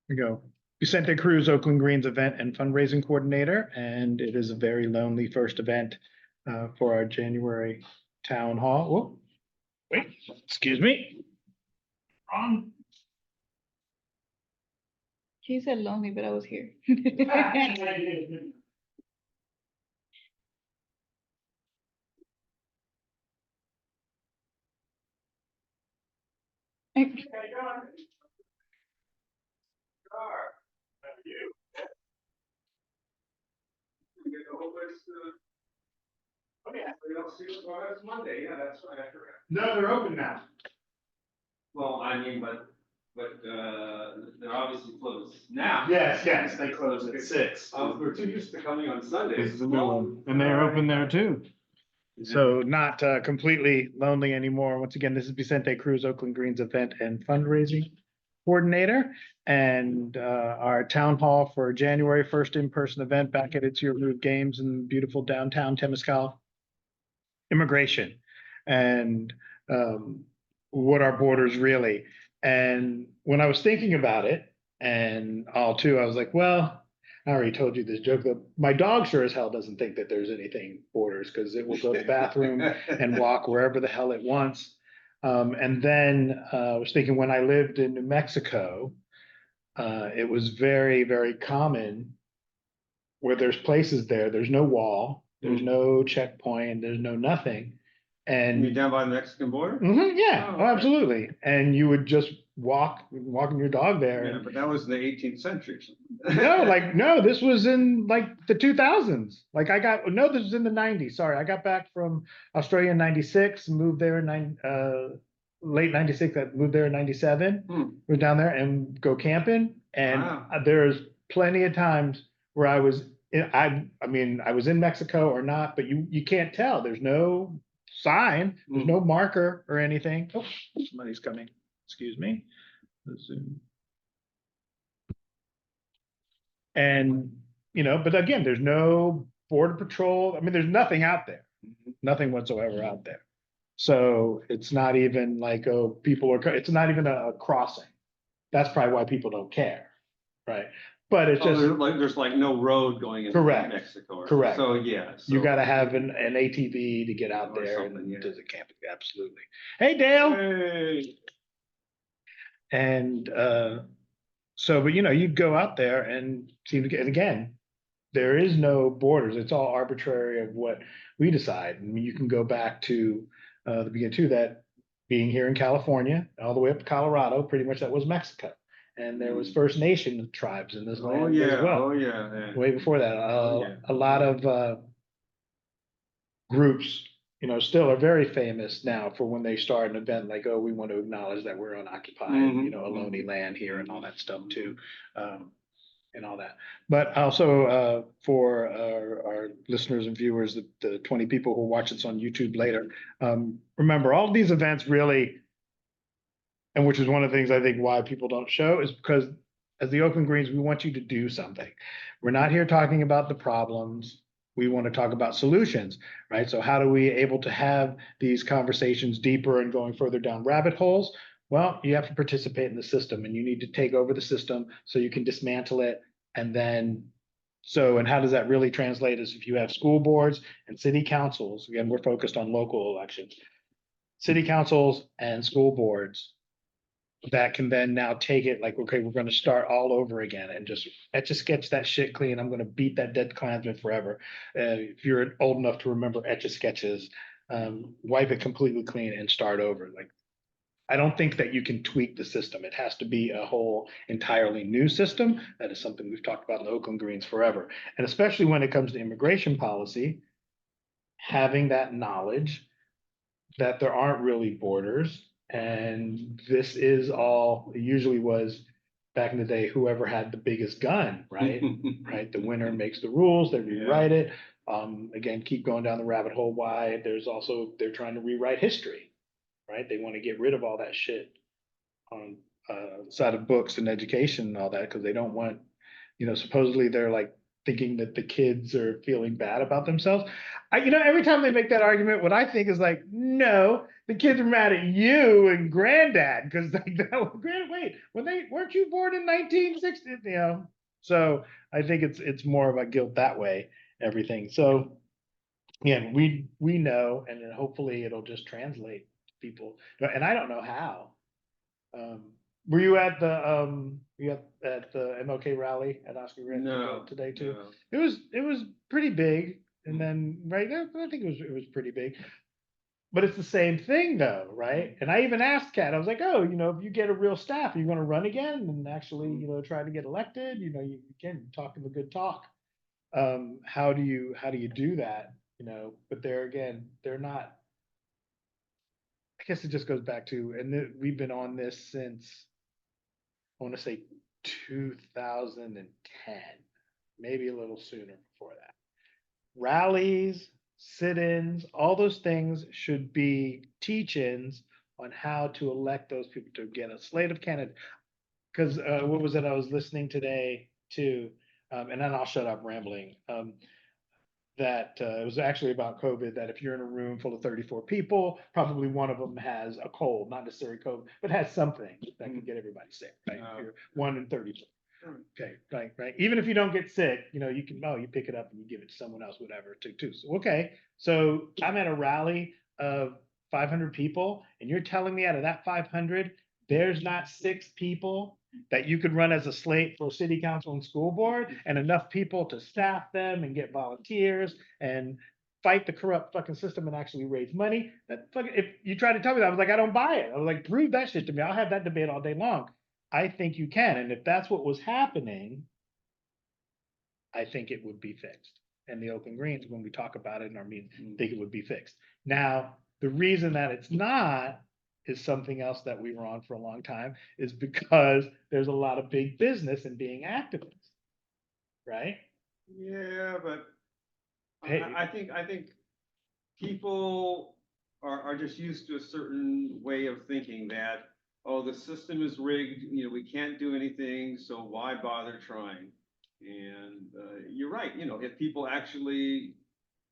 We go. Vicente Cruz, Oakland Greens event and fundraising coordinator, and it is a very lonely first event for our January town hall. Whoa, wait, excuse me. Wrong. He said lonely, but I was here. Oh, yeah. It's Monday. Yeah, that's right. No, they're open now. Well, I mean, they're obviously closed now. Yes, they close at 6. We're too used to coming on Sundays. This is a new one, and they're open there too. So not completely lonely anymore. Once again, this is Vicente Cruz, Oakland Greens event and fundraising coordinator, and our town hall for January 1st in-person event back at It's Your Move Games in beautiful downtown Temescal. Immigration and what are borders really? And when I was thinking about it, and all too, I was like, well, I already told you this joke that my dog sure as hell doesn't think that there's anything borders because it will go to the bathroom and walk wherever the hell it wants. And then I was thinking when I lived in New Mexico, it was very, very common where there's places there's no wall, there's no checkpoint, there's no nothing. You And down by the Mexican border? yeah, Oh, okay. absolutely. And you would just walking your dog there. Yeah, but that was in the 18th century. No, this was in like the 2000s. This was in the 90s. Sorry, I got back from Australia in 96, moved there in late 96. I moved there in 97. We're down there and go camping. And Wow. There's plenty of times where I was I mean, I was in Mexico or not, but you can't tell. There's no sign, there's no marker or anything. Oh, somebody's coming. Excuse me. The Zoom. And, but again, there's no border patrol. I mean, there's nothing out there, nothing whatsoever out there. So it's not even like, oh, it's not even a crossing. That's probably why people don't care, right? But it's just there's like no road going into Mexico. Correct. So yeah. You got to have an ATV to get out there and yeah. to the camping. Absolutely. Hey, Dale. Hey. And so, but you'd go out there and seem to get, and again, there is no borders. It's all arbitrary of what we decide. I mean, you can go back to the beginning too, that being here in California, all the way up to Colorado, pretty much that was Mexico. And there was First Nation tribes in this land as well. Oh yeah. Way before that, a lot of groups, still are very famous now for when they start an event like, oh, we want to acknowledge that we're unoccupied, Ohlone land here and all that stuff too, and all that. But also for our listeners and viewers, the 20 people who watch this on YouTube later, remember all of these events really, and which is one of the things I think why people don't show is because as the Oakland Greens, we want you to do something. We're not here talking about the problems. We want to talk about solutions, right? So how do we able to have these conversations deeper and going further down rabbit holes? Well, you have to participate in the system and you need to take over the system so you can dismantle it. And how does that really translate is if you have school boards and city councils, again, we're focused on local elections, city councils and school boards that can then now take it like, okay, we're going to start all over again and just etch a sketch that shit clean. I'm going to beat that dead Klansman forever. If you're old enough to remember etch a sketches, wipe it completely clean and start over. Like, I don't think that you can tweak the system. It has to be a whole entirely new system. That is something we've talked about in the Oakland Greens forever. And especially when it comes to immigration policy, having that knowledge that there aren't really borders. And this is all, it usually was back in the day, whoever had the biggest gun, right? Right. The winner makes the rules, they rewrite it. Again, keep going down the rabbit hole. Why they're trying to rewrite history, right? They want to get rid of all that shit on side of books and education and all that, because they don't want, supposedly they're like thinking that the kids are feeling bad about themselves. Every time they make that argument, what I think is like, no, the kids are mad at you and granddad because like, wait, weren't you born in 1960? So I think it's more about guilt that way. Everything. So yeah, we know, and then hopefully it'll just translate to people. And I don't know how. Were you at the MLK rally at Oscar Grant No, today too? no. It was pretty big, and then right there, I think it was pretty big. But it's the same thing though, right? And I even asked Kat, I was like, oh, if you get a real staff, are you going to run again and actually, try to get elected? You can talk the good talk. How do you do that? But there again, they're not. I guess it just goes back to, and we've been on this since I want to say 2010, maybe a little sooner before that. Rallies, sit-ins, all those things should be teach-ins on how to elect those people to get a slate of candidates. Because what was it I was listening today to, and then I'll shut up rambling. That it was actually about COVID, that if you're in a room full of 34 people, probably one of them has a cold, not necessarily COVID, but has something that can get everybody sick, right? If you're 1 in 34. Okay, right. Even if you don't get sick, you can, you pick it up and you give it to someone else, whatever, too. So, okay. So I'm at a rally of 500 people, and you're telling me out of that 500, there's not 6 people that you could run as a slate for city council and school board, and enough people to staff them and get volunteers and fight the corrupt fucking system and actually raise money. If you try to tell me that, I was like, I don't buy it. I was like, prove that shit to me. I'll have that debate all day long. I think you can. And if that's what was happening, I think it would be fixed. And the Oakland Greens, when we talk about it in our meeting, think it would be fixed. Now, the reason that it's not is something else that we were on for a long time, is because there's a lot of big business in being activists, right? Yeah, but Hey. I think people are just used to a certain way of thinking that, oh, the system is rigged, we can't do anything, so why bother trying? And you're right, if people actually,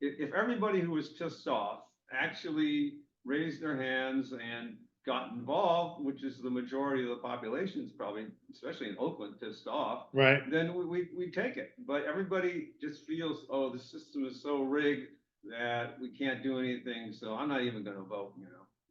if everybody who was pissed off actually raised their hands and got involved, which is the majority of the population is probably, especially in Oakland, pissed off, right? Then we take it. But everybody just feels, oh, the system is so rigged that we can't do anything, so I'm not even going to vote.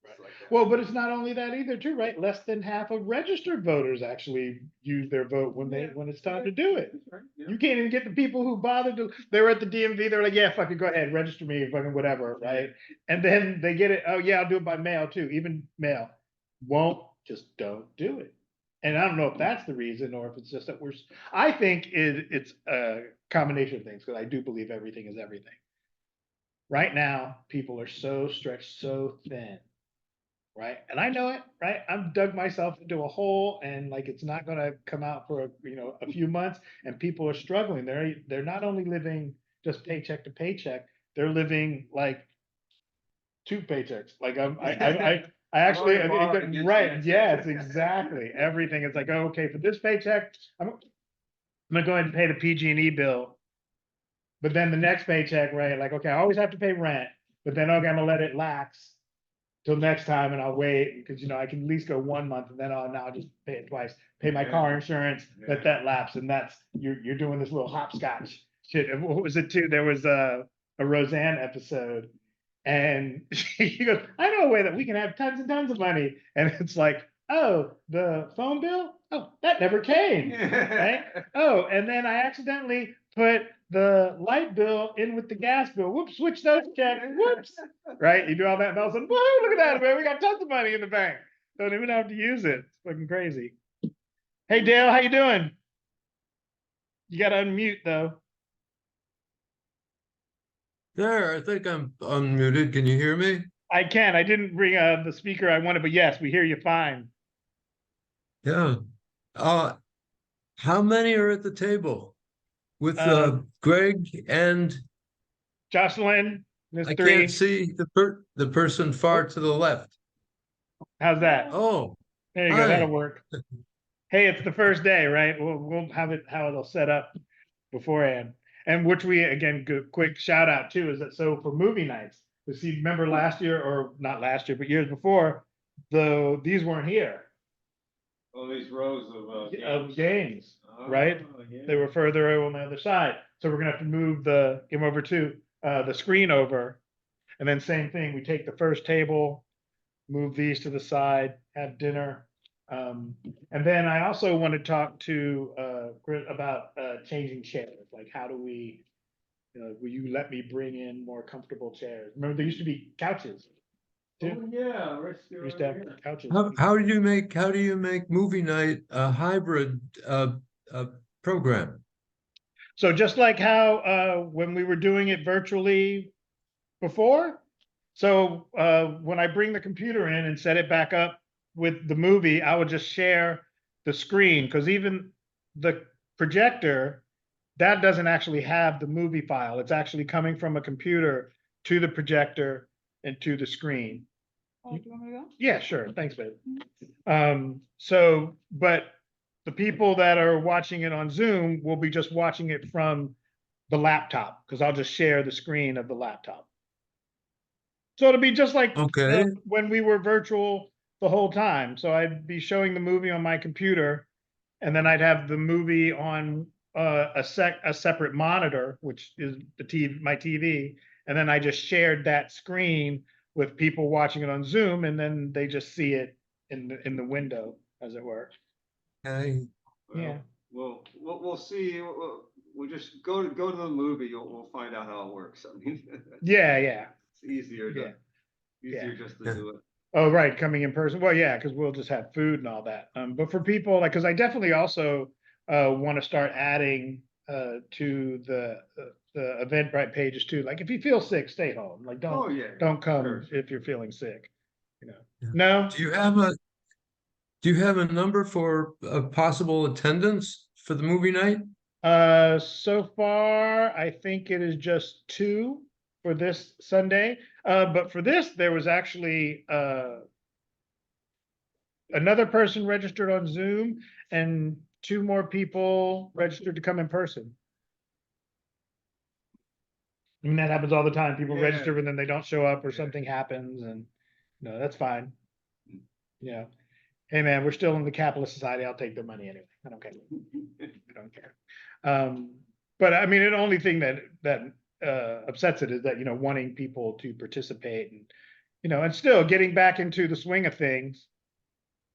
Right. Like that. Well, but it's not only that either, too, right? Less than half of registered voters actually use their vote when it's time to do it. Right. You can't even get the people who bothered to. They were at the DMV. They're like, yeah, fucking go ahead, register me, fucking whatever, right? And then they get it. Oh yeah, I'll do it by mail too. Even mail just don't do it. And I don't know if that's the reason or if it's just that I think it's a combination of things, because I do believe everything is everything. Right now, people are so stretched so thin. Right. And I know it, right? I've dug myself into a hole, and like, it's not going to come out for a few months, and people are struggling. They're not only living just paycheck to paycheck, they're living like 2 paychecks. Like I actually, right. Yes, exactly. Everything is like, oh, okay, for this paycheck, I'm going to go ahead and pay the PG&E bill. But then the next paycheck, right? Like, okay, I always have to pay rent, but then, okay, I'm going to let it lax till next time, and I'll wait because I can at least go 1 month, and then I'll just pay it twice. Pay my car insurance, let that lapse, and that's you're doing this little hopscotch shit. And what was it too? There was a Roseanne episode, and she goes, "I know a way that we can have tons and tons of money," and it's like, oh, the phone bill, oh, that never came, right? Oh, and then I accidentally put the light bill in with the gas bill. Whoops, switch those checks. Whoops. Right? You do all that, and all of a sudden, woohoo, look at that, man. We got tons of money in the bank. Don't even have to use it. It's fucking crazy. Hey, Dale, how you doing? You got to unmute, though. There, I think I'm unmuted. Can you hear me? I can. I didn't bring the speaker I wanted, but yes, we hear you fine. Yeah. How many are at the table with Greg and Jocelyn? There's I 3. can't see the person far to the left. How's that? Oh, there you go. That'll work. Hey, it's the first day, right? We'll have it how it'll set up beforehand. And which we, again, quick shout out too, is that so for movie nights, you see, remember last year, or not last year, but years before, these weren't here Oh, these rows of games, right? Oh, yeah. They were further on the other side. So we're gonna have to move game over to the screen over. And then same thing, we take the first table, move these to the side, have dinner. And then I also want to talk to Chris about changing chairs. Like, how do we, will you let me bring in more comfortable chairs? Remember, there used to be couches. Oh, yeah, right We there, used to right have here. couches. How do you make movie night a hybrid program? So just like how when we were doing it virtually before, so when I bring the computer in and set it back up with the movie, I would just share the screen, because even the projector, that doesn't actually have the movie file. It's actually coming from a computer to the projector and to the screen. Oh, do you want me to go? Yeah, sure. Thanks, babe. So, but the people that are watching it on Zoom will be just watching it from the laptop, because I'll just share the screen of the laptop. So it'll be just like Okay. when we were virtual the whole time. So I'd be showing the movie on my computer, and then I'd have the movie on a separate monitor, which is my TV, and then I just shared that screen with people watching it on Zoom, and then they just see it in the window, as it were. Okay. Yeah. We'll see. We'll just go to the movie. We'll find out how it works. I mean, Yeah. it's easier Yeah. just to do it. Oh, right, coming in person. Well, yeah, because we'll just have food and all that. But for people, like, because I definitely also want to start adding to the Eventbrite pages too. Like, if you feel sick, stay home. Like, Oh, yeah. don't come Sure. if you're feeling sick. Yeah. No. Do you have a number for possible attendance for the movie night? So far, I think it is just 2 for this Sunday. But for this, there was actually another person registered on Zoom, and 2 more people registered to come in person. I mean, that happens all the time. People Yeah. register and then they don't show up, or something happens, and no, that's fine. Yeah. Hey, man, we're still in the capitalist society. I'll take their money anyway. I don't care. I don't care. But I mean, the only thing that upsets it is that, wanting people to participate, and, and still getting back into the swing of things.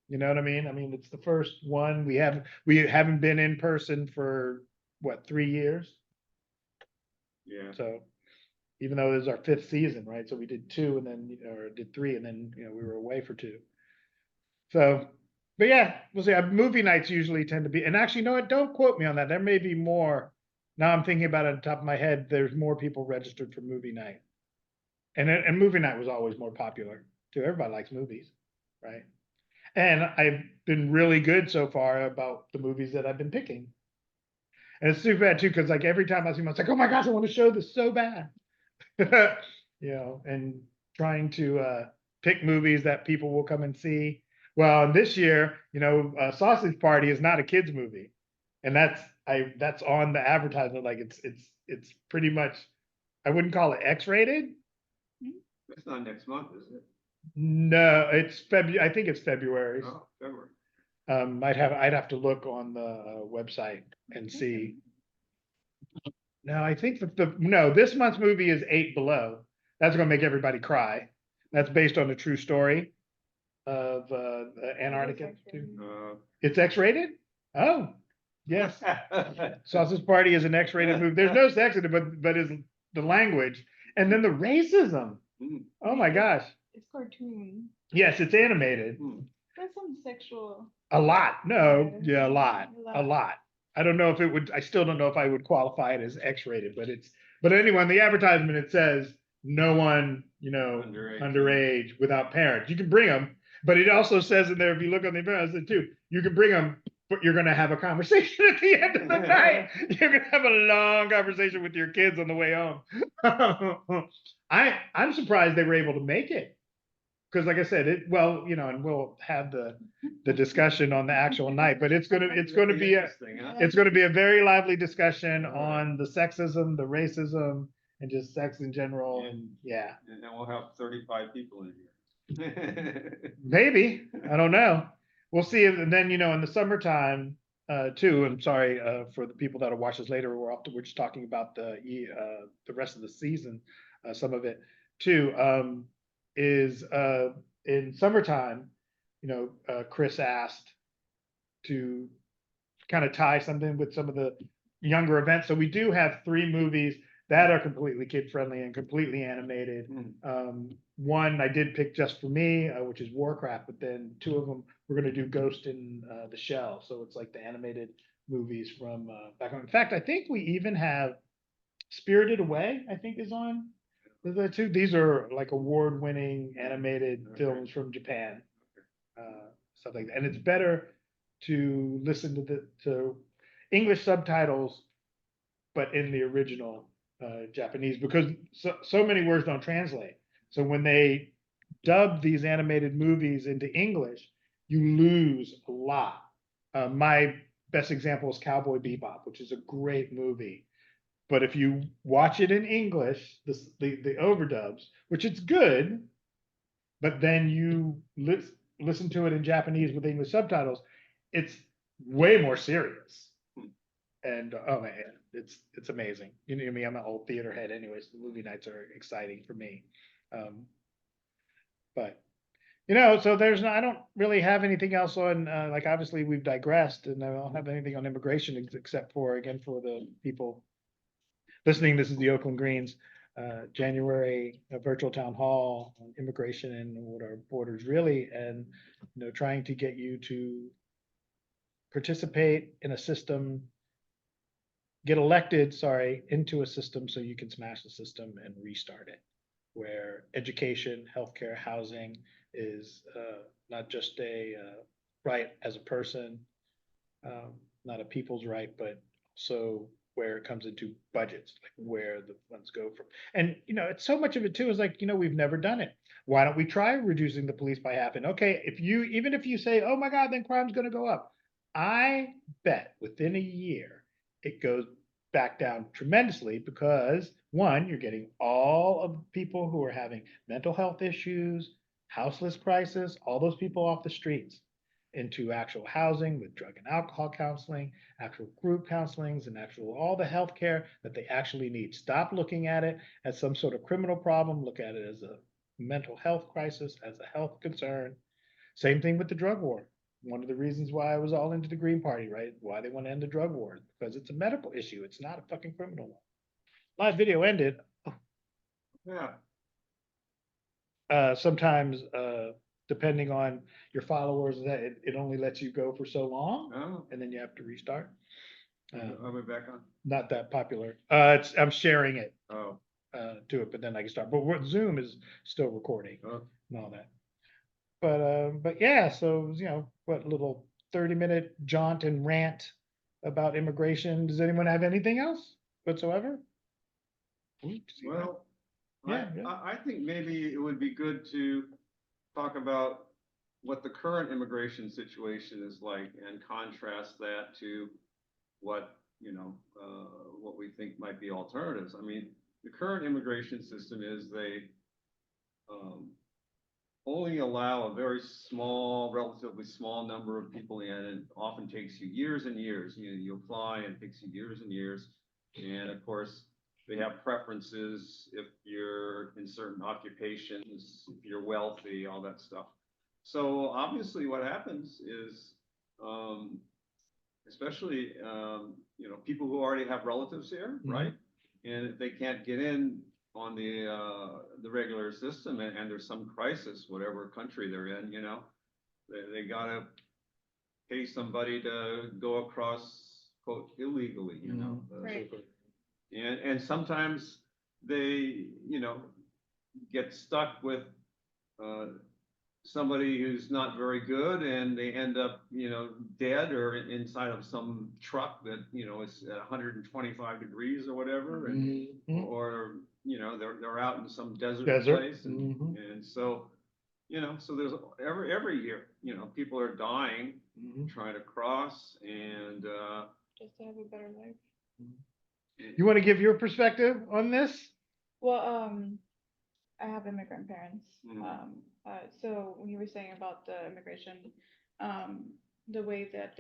You know what I mean? I mean, it's the first one. We haven't been in person for what, 3 years? Yeah. So even though this is our 5th season, right? So we did 2 and then, or did 3, and then, we were away for 2. So, but yeah, we'll see. Movie nights usually tend to be, and actually, you know what? Don't quote me on that. There may be more. Now I'm thinking about it on the top of my head. There's more people registered for movie night. And movie night was always more popular too. Everybody likes movies, right? And I've been really good so far about the movies that I've been picking. And it's too bad too, because like every time I see them, it's like, oh my gosh, I want to show this so bad. And trying to pick movies that people will come and see. Well, this year, Sausage Party is not a kids movie, and that's on the advertisement. Like it's pretty much, I wouldn't call it X-rated. It's not next month, is it? No, it's February. I think it's February. Oh, February. I'd have to look on the website and see. No, I think that this month's movie is 8 Below. That's gonna make everybody cry. That's based on a true story of Antarctica. It's X-rated? Oh, yes. Sausage Party is an X-rated movie. There's no sex in it, but is the language. And then the racism. Oh my gosh. It's cartoon. Yes, it's animated. There's some sexual. A lot. No, yeah, a lot. A lot. I don't know if it would, I still don't know if I would qualify it as X-rated, but anyway, in the advertisement, it says no one, underage without parents. You can bring them, but it also says in there, if you look on the advertisement too, you can bring them, but you're going to have a conversation at the end of the night. You're going to have a long conversation with your kids on the way home. I'm surprised they were able to make it. because like I said, and we'll have the discussion on the actual night, but it's gonna be Interesting, huh? it's gonna be a very lively discussion All right. on the sexism, the racism, and just sex in general, Yeah. and yeah, And then we'll have 35 people in here. maybe, I don't know. We'll see, and then, in the summertime, too, I'm sorry, for the people that'll watch this later, we're just talking about the rest of the season, some of it too, is, in summertime, Chris asked to kind of tie something with some of the younger events. So we do have 3 movies that are completely kid friendly and completely animated. One I did pick just for me, which is Warcraft, but then 2 of them we're going to do Ghost in the Shell. So it's like the animated movies from back on. In fact, I think we even have Spirited Away, I think is on the 2. These are like award-winning animated films from Japan, stuff like that. And it's better to listen to English subtitles, but in the original Japanese, because so many words don't translate. So when they dub these animated movies into English, you lose a lot. My best example is Cowboy Bebop, which is a great movie. But if you watch it in English, the overdubs, which it's good, but then you listen to it in Japanese with English subtitles, it's way more serious. And oh man, it's amazing. You know me, I'm an old theater head anyways. The movie nights are exciting for me. But so I don't really have anything else on, like obviously we've digressed, and I don't have anything on immigration except for, again, for the people listening, this is the Oakland Greens, January virtual town hall on immigration and what our borders really, and trying to get you to participate in a system, get elected, into a system so you can smash the system and restart it, where education, healthcare, housing is not just a right as a person, not a people's right, but also where it comes into budgets, like where the funds go from. And it's so much of it too is like, we've never done it. Why don't we try reducing the police by half? And okay, even if you say, oh my God, then crime's gonna go up, I bet within a year it goes back down tremendously, because one, you're getting all of the people who are having mental health issues, houseless crisis, all those people off the streets into actual housing with drug and alcohol counseling, actual group counselings, and actual all the health care that they actually need. Stop looking at it as some sort of criminal problem. Look at it as a mental health crisis, as a health concern. Same thing with the drug war. One of the reasons why I was all into the Green Party, right? Why they want to end the drug war, because it's a medical issue. It's not a fucking criminal one. Live video ended. Yeah. Sometimes, depending on your followers, that it only lets you go for so long, Oh, and then you have to restart. are we back on? Not that popular. I'm sharing it Oh, to it, but then I can start. But Zoom is still recording oh, and all that. But yeah, so what little 30-minute jaunt and rant about immigration. Does anyone have anything else whatsoever? well, Yeah, yeah. I think maybe it would be good to talk about what the current immigration situation is like and contrast that to what, what we think might be alternatives. I mean, the current immigration system is they only allow a very small, relatively small number of people in, and often takes you years and years. You apply and it takes you years and years. And of course, they have preferences if you're in certain occupations, if you're wealthy, all that stuff. So obviously what happens is, especially, people who already have relatives here, right? And if they can't get in on the regular system, and there's some crisis, whatever country they're in, they gotta pay somebody to go across, quote, illegally, Right. and sometimes they, get stuck with somebody who's not very good, and they end up, dead or inside of some truck that, is at 125 degrees or whatever, and or they're out in some desert place, and so You know, so there's every year, you know, people are dying, Mhm. trying to cross and, Just to have a better life. You want to give your perspective on this? Well, I have immigrant parents. Mhm. So when you were saying about the immigration, the way that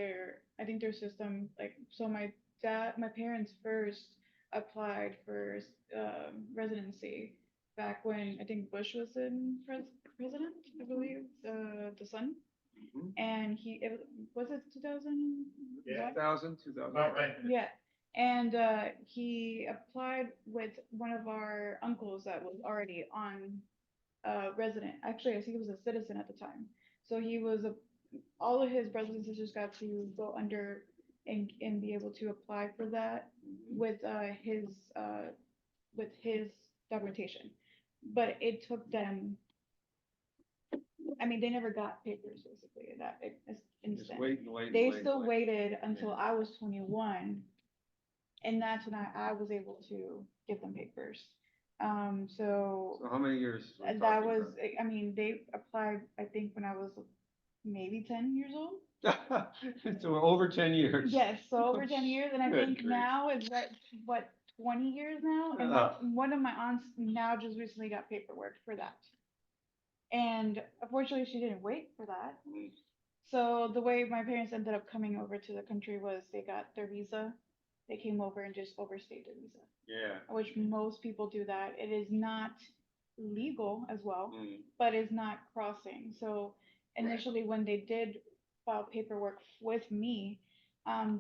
I think their system, like, so my parents first applied for residency back when I think Bush was in president, I believe, the son, Mhm. and was it 2000? Yeah. 2000. Yeah. And he applied with one of our uncles that was already on resident. Actually, I think he was a citizen at the time. So all of his brothers and sisters got to go under and be able to apply for that with his documentation. But it took them, I mean, they never got papers basically in that Just instant. wait and wait and They wait. still and wait. waited until I was 21, and that's when I was able to give them papers. So So how many years? we're that talking was, I mean, they applied, I think, when I was maybe 10 years old. about? So we're over 10 years. Yes, so over 10 years, and I Good think grief. now it's what 20 years now, and one of my aunts now just recently got paperwork for that. And unfortunately, she didn't wait for that. Mm. So the way my parents ended up coming over to the country was they got their visa. They came over and just overstayed their visa, Yeah. which most people do that. It is not legal as well, Mm. but is not crossing. So initially, when they did file paperwork with me,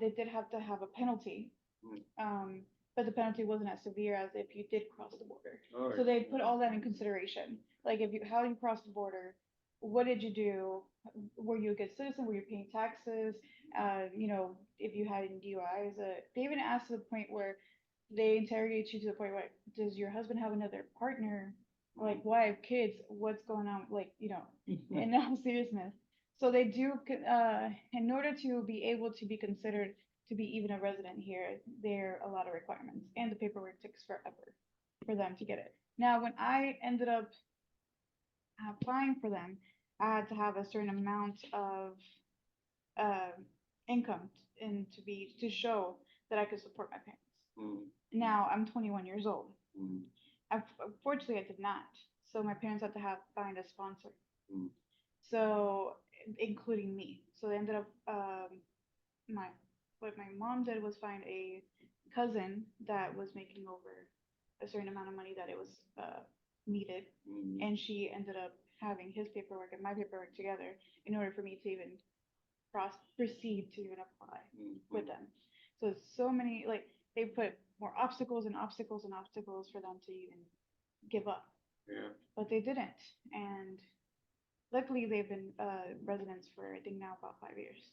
they did have to have a penalty. Mm. But the penalty wasn't as severe as if you did cross the border. All So right. they put all that in consideration. Like how you crossed the border, what did you do? Were you a good citizen? Were you paying taxes? If you had any DUIs, they even asked to the point where they interrogate you to the point where, does your husband have another partner? Like, wife, kids, what's going on? Like, in all seriousness. So they do, in order to be able to be considered to be even a resident here, there are a lot of requirements, and the paperwork takes forever for them to get it. Now, when I ended up applying for them, I had to have a certain amount of uh, income and to show that I could support my parents. Mm. Now I'm 21 years old. Mm. Unfortunately, I did not. So my parents had to find a sponsor. Mm. So including me. So they ended up my what my mom did was find a cousin that was making over a certain amount of money that it was needed, Mm. and she ended up having his paperwork and my paperwork together in order for me to even proceed to even apply Mm. with them. So so many, like, they put more obstacles and obstacles and obstacles for them to even give up, Yeah. but they didn't. And luckily, they've been residents for I think now about 5 years.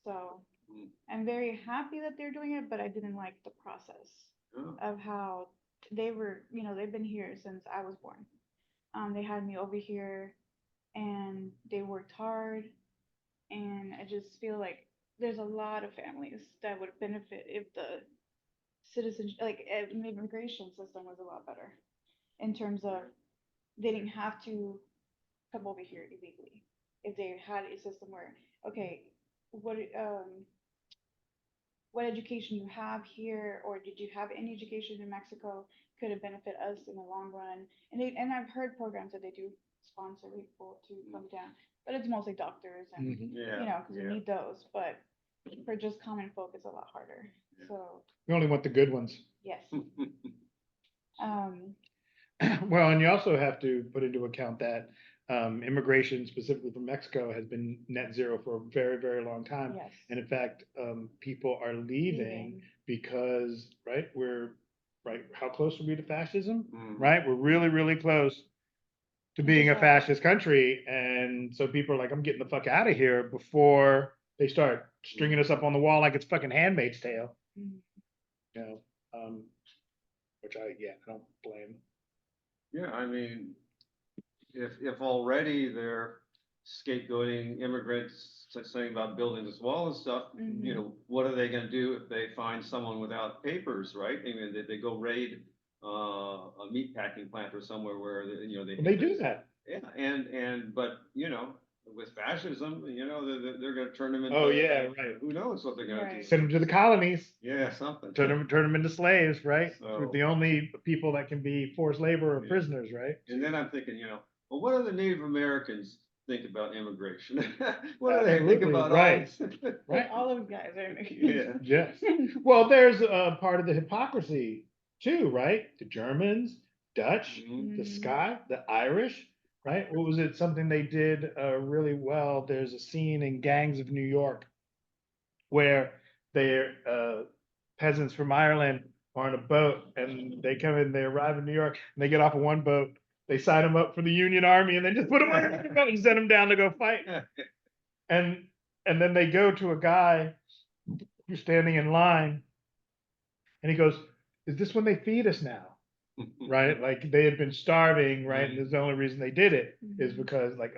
So Mm. I'm very happy that they're doing it, but I didn't like the process Oh. of how they were. They've been here since I was born. They had me over here, and they worked hard, and I just feel like there's a lot of families that would benefit if the immigration system was a lot better in terms of they didn't have to come over here illegally. If they had a system where, okay, what education you have here, or did you have any education in Mexico, could it benefit us in the long run? And I've heard programs that they do sponsor people to come down, but it's mostly doctors and Mhm. Yeah. because we need those. But for just common folk, it's a lot harder. Yeah. So We only want the good ones. yes. Well, and you also have to put into account that immigration specifically from Mexico has been net zero for a very, very long time. Yes. And in fact, people are leaving because, right, how close are we to fascism? Mm. Right? We're really, really close to being a fascist country. And so people are like, I'm getting the fuck out of here before they start stringing us up on the wall like it's fucking Handmaid's Tale. Mhm. You know, which I don't blame. Yeah, I mean, if already they're scapegoating immigrants, saying about building this wall and stuff, Mhm. what are they gonna do if they find someone without papers, right? I mean, they go raid a meat packing plant or somewhere where, they. Well, they do that. Yeah, but, with fascism, they're gonna turn them into. Oh, yeah, right. Who knows what they're gonna do. Right. Send them to the colonies, Yeah, something. turn them into slaves, right? We're So- the only people that can be forced labor or Yeah. prisoners, right? And then I'm thinking, well, what do the Native Americans think about immigration? What do they think Absolutely, about right. all this? Right. All of you guys are. Yeah. Yes. Well, there's a part of the hypocrisy too, right? The Germans, Dutch, Mhm. the Scot, the Irish, right? What was it? Something they did really well. There's a scene in Gangs of New York where they're peasants from Ireland are on a boat and they come in, they arrive in New York and they get off of one boat. They sign them up for the Union Army and they just put them on another boat and send them down to go fight. And then they go to a guy who's standing in line and he goes, "Is this when they feed us now?" Right? Like they had been starving, right? And this is the only reason they did it is because like,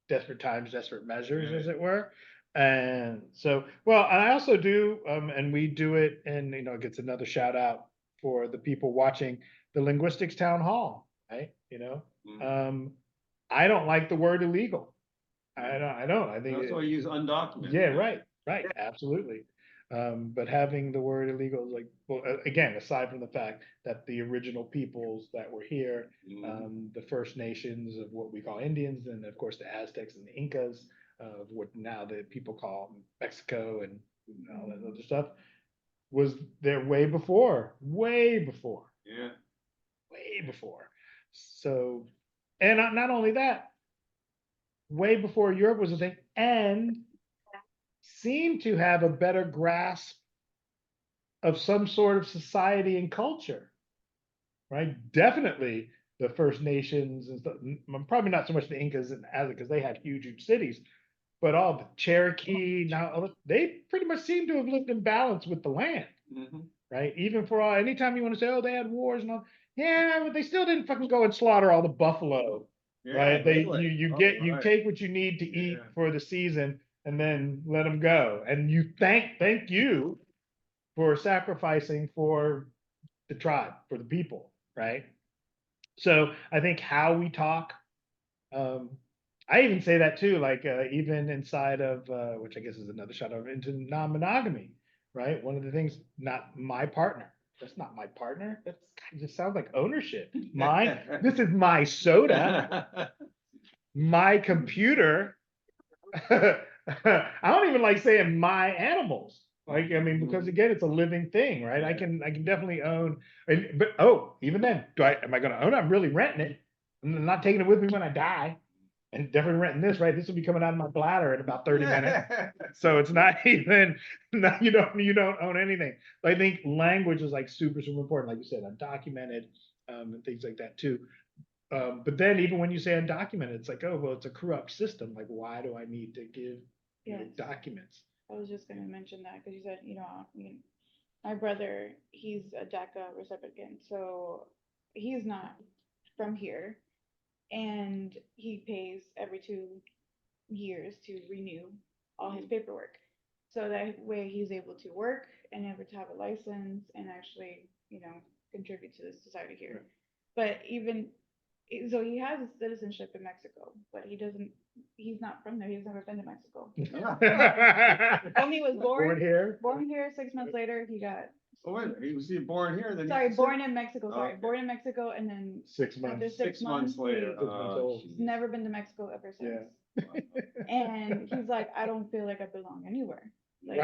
desperate times, desperate measures, as it were. And so, well, and I also do, and we do it, and it gets another shout out for the people watching the Linguistics Town Hall, right? I don't like the word illegal. I don't. I think That's why I use undocumented. yeah, right, absolutely. But having the word illegal is like, well, again, aside from the fact that the original peoples that were here, the First Nations of what we call Indians, and of course the Aztecs and the Incas of what now the people call Mexico and all that other stuff, was there way before, Yeah. way before. So, and not only that, way before Europe was a thing, and seem to have a better grasp of some sort of society and culture, right? Definitely the First Nations and stuff, probably not so much the Incas and Aztecs because they had huge cities, but all the Cherokee, now they pretty much seem to have lived in balance with the land, right? Even for all, anytime you want to say, oh, they had wars and all, yeah, but they still didn't fucking go and slaughter all the buffalo, right? You take what you need to eat for the season and then let them go. And you thank you for sacrificing for the tribe, for the people, right? So I think how we talk, I even say that too, like even inside of, which I guess is another shout out into non-monogamy, right? One of the things, not my partner. That's not my partner. That just sounds like ownership. Mine, this is my soda, my computer. I don't even like saying my animals. Like, I mean, because again, it's a living thing, right? I can definitely own, but even then, am I gonna own it? I'm really renting it. I'm not taking it with me when I die. And definitely renting this, right? This will be coming out of my bladder in about 30 minutes. So it's not even, you don't own anything. But I think language is like super important. Like you said, undocumented, and things like that too. But then even when you say undocumented, it's like, oh, well, it's a corrupt system. Like, why do I need to give documents? I was just going to mention that because you said, my brother, he's a DACA recipient, so he's not from here, and he pays every 2 years to renew all his paperwork. So that way he's able to work and able to have a license and actually, contribute to the society here. But even so, he has a citizenship in Mexico, but he's not from there. He's never been to Mexico. Only was born here. 6 months later, he got. Oh, wait, he was born here, then. Sorry, born in Mexico. Okay. Born in Mexico, and then 6 months. after 6 months later. he's never been to Mexico ever since. And he's like, I don't feel like I belong anywhere. Like,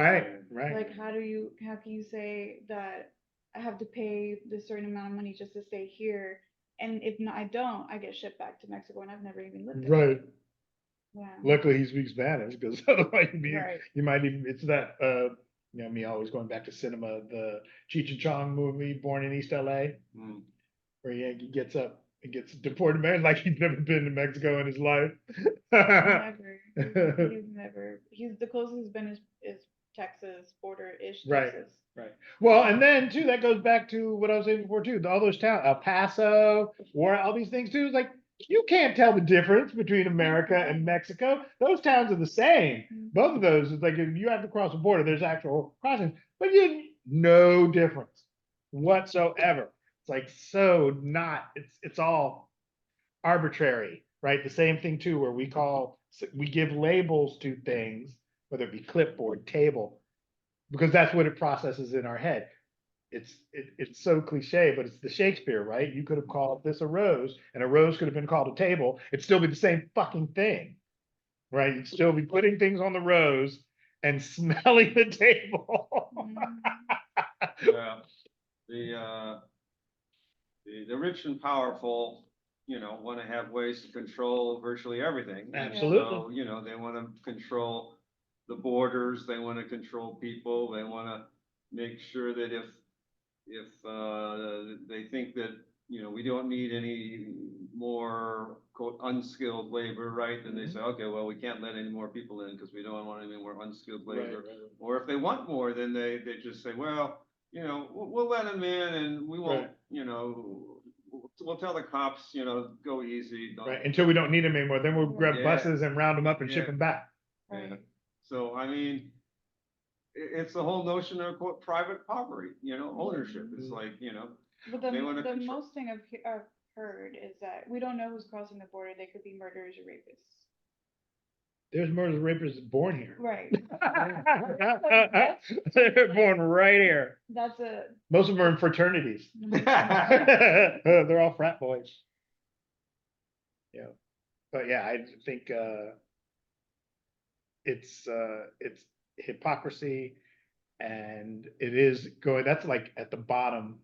right. Like, how can you say that I have to pay this certain amount of money just to stay here? And if not, I get shipped back to Mexico, and I've never even lived there. Right. Yeah. Luckily, he speaks Spanish because otherwise Right. you might even, it's that, me always going back to cinema, the Cheech and Chong movie, Born in East LA, where he gets up and gets deported, man, like he's never been to Mexico in his life. Never. He's never. He's the closest he's been is Texas, border-ish Right. Texas. Right. Well, and then too, that goes back to what I was saying before too. All those towns, El Paso, or all these things too. It's like you can't tell the difference between America and Mexico. Those towns are the same. Both of those, it's like if you have to cross the border, there's actual crossings, but no difference whatsoever. It's like so not. It's all arbitrary, right? The same thing too, where we give labels to things, whether it be clipboard, table, because that's what it processes in our head. It's so cliche, but it's the Shakespeare, right? You could have called this a rose, and a rose could have been called a table. It'd still be the same fucking thing, right? You'd still be putting things on the rose and smelling the table. Mhm. Yeah. The rich and powerful, want to have ways to control virtually everything. And Absolutely. so, they want to control the borders, they want to control people, they want to make sure that if they think that, we don't need any more quote unskilled labor, right? Then they say, okay, well, we can't let any more people in because we don't want any more unskilled Right, labor. right, Or if they want more, then they just say, well, we'll let them in and we won't, Right. we'll tell the cops, go easy. Don't. right. Until we don't need them anymore, then we'll grab Yeah. buses and round them up and ship Yeah. them back. Yeah. Right. So, I mean, it's the whole notion of quote private property, ownership. It's like, But they wanna the control- most thing I've heard is that we don't know who's crossing the border. They could be murderers or rapists. There's murderers and rapists born here. Right. They're born right here. That's a. Most of them are in fraternities. They're all frat boys. Yeah. But yeah, I think it's hypocrisy, and it is going, that's like at the bottom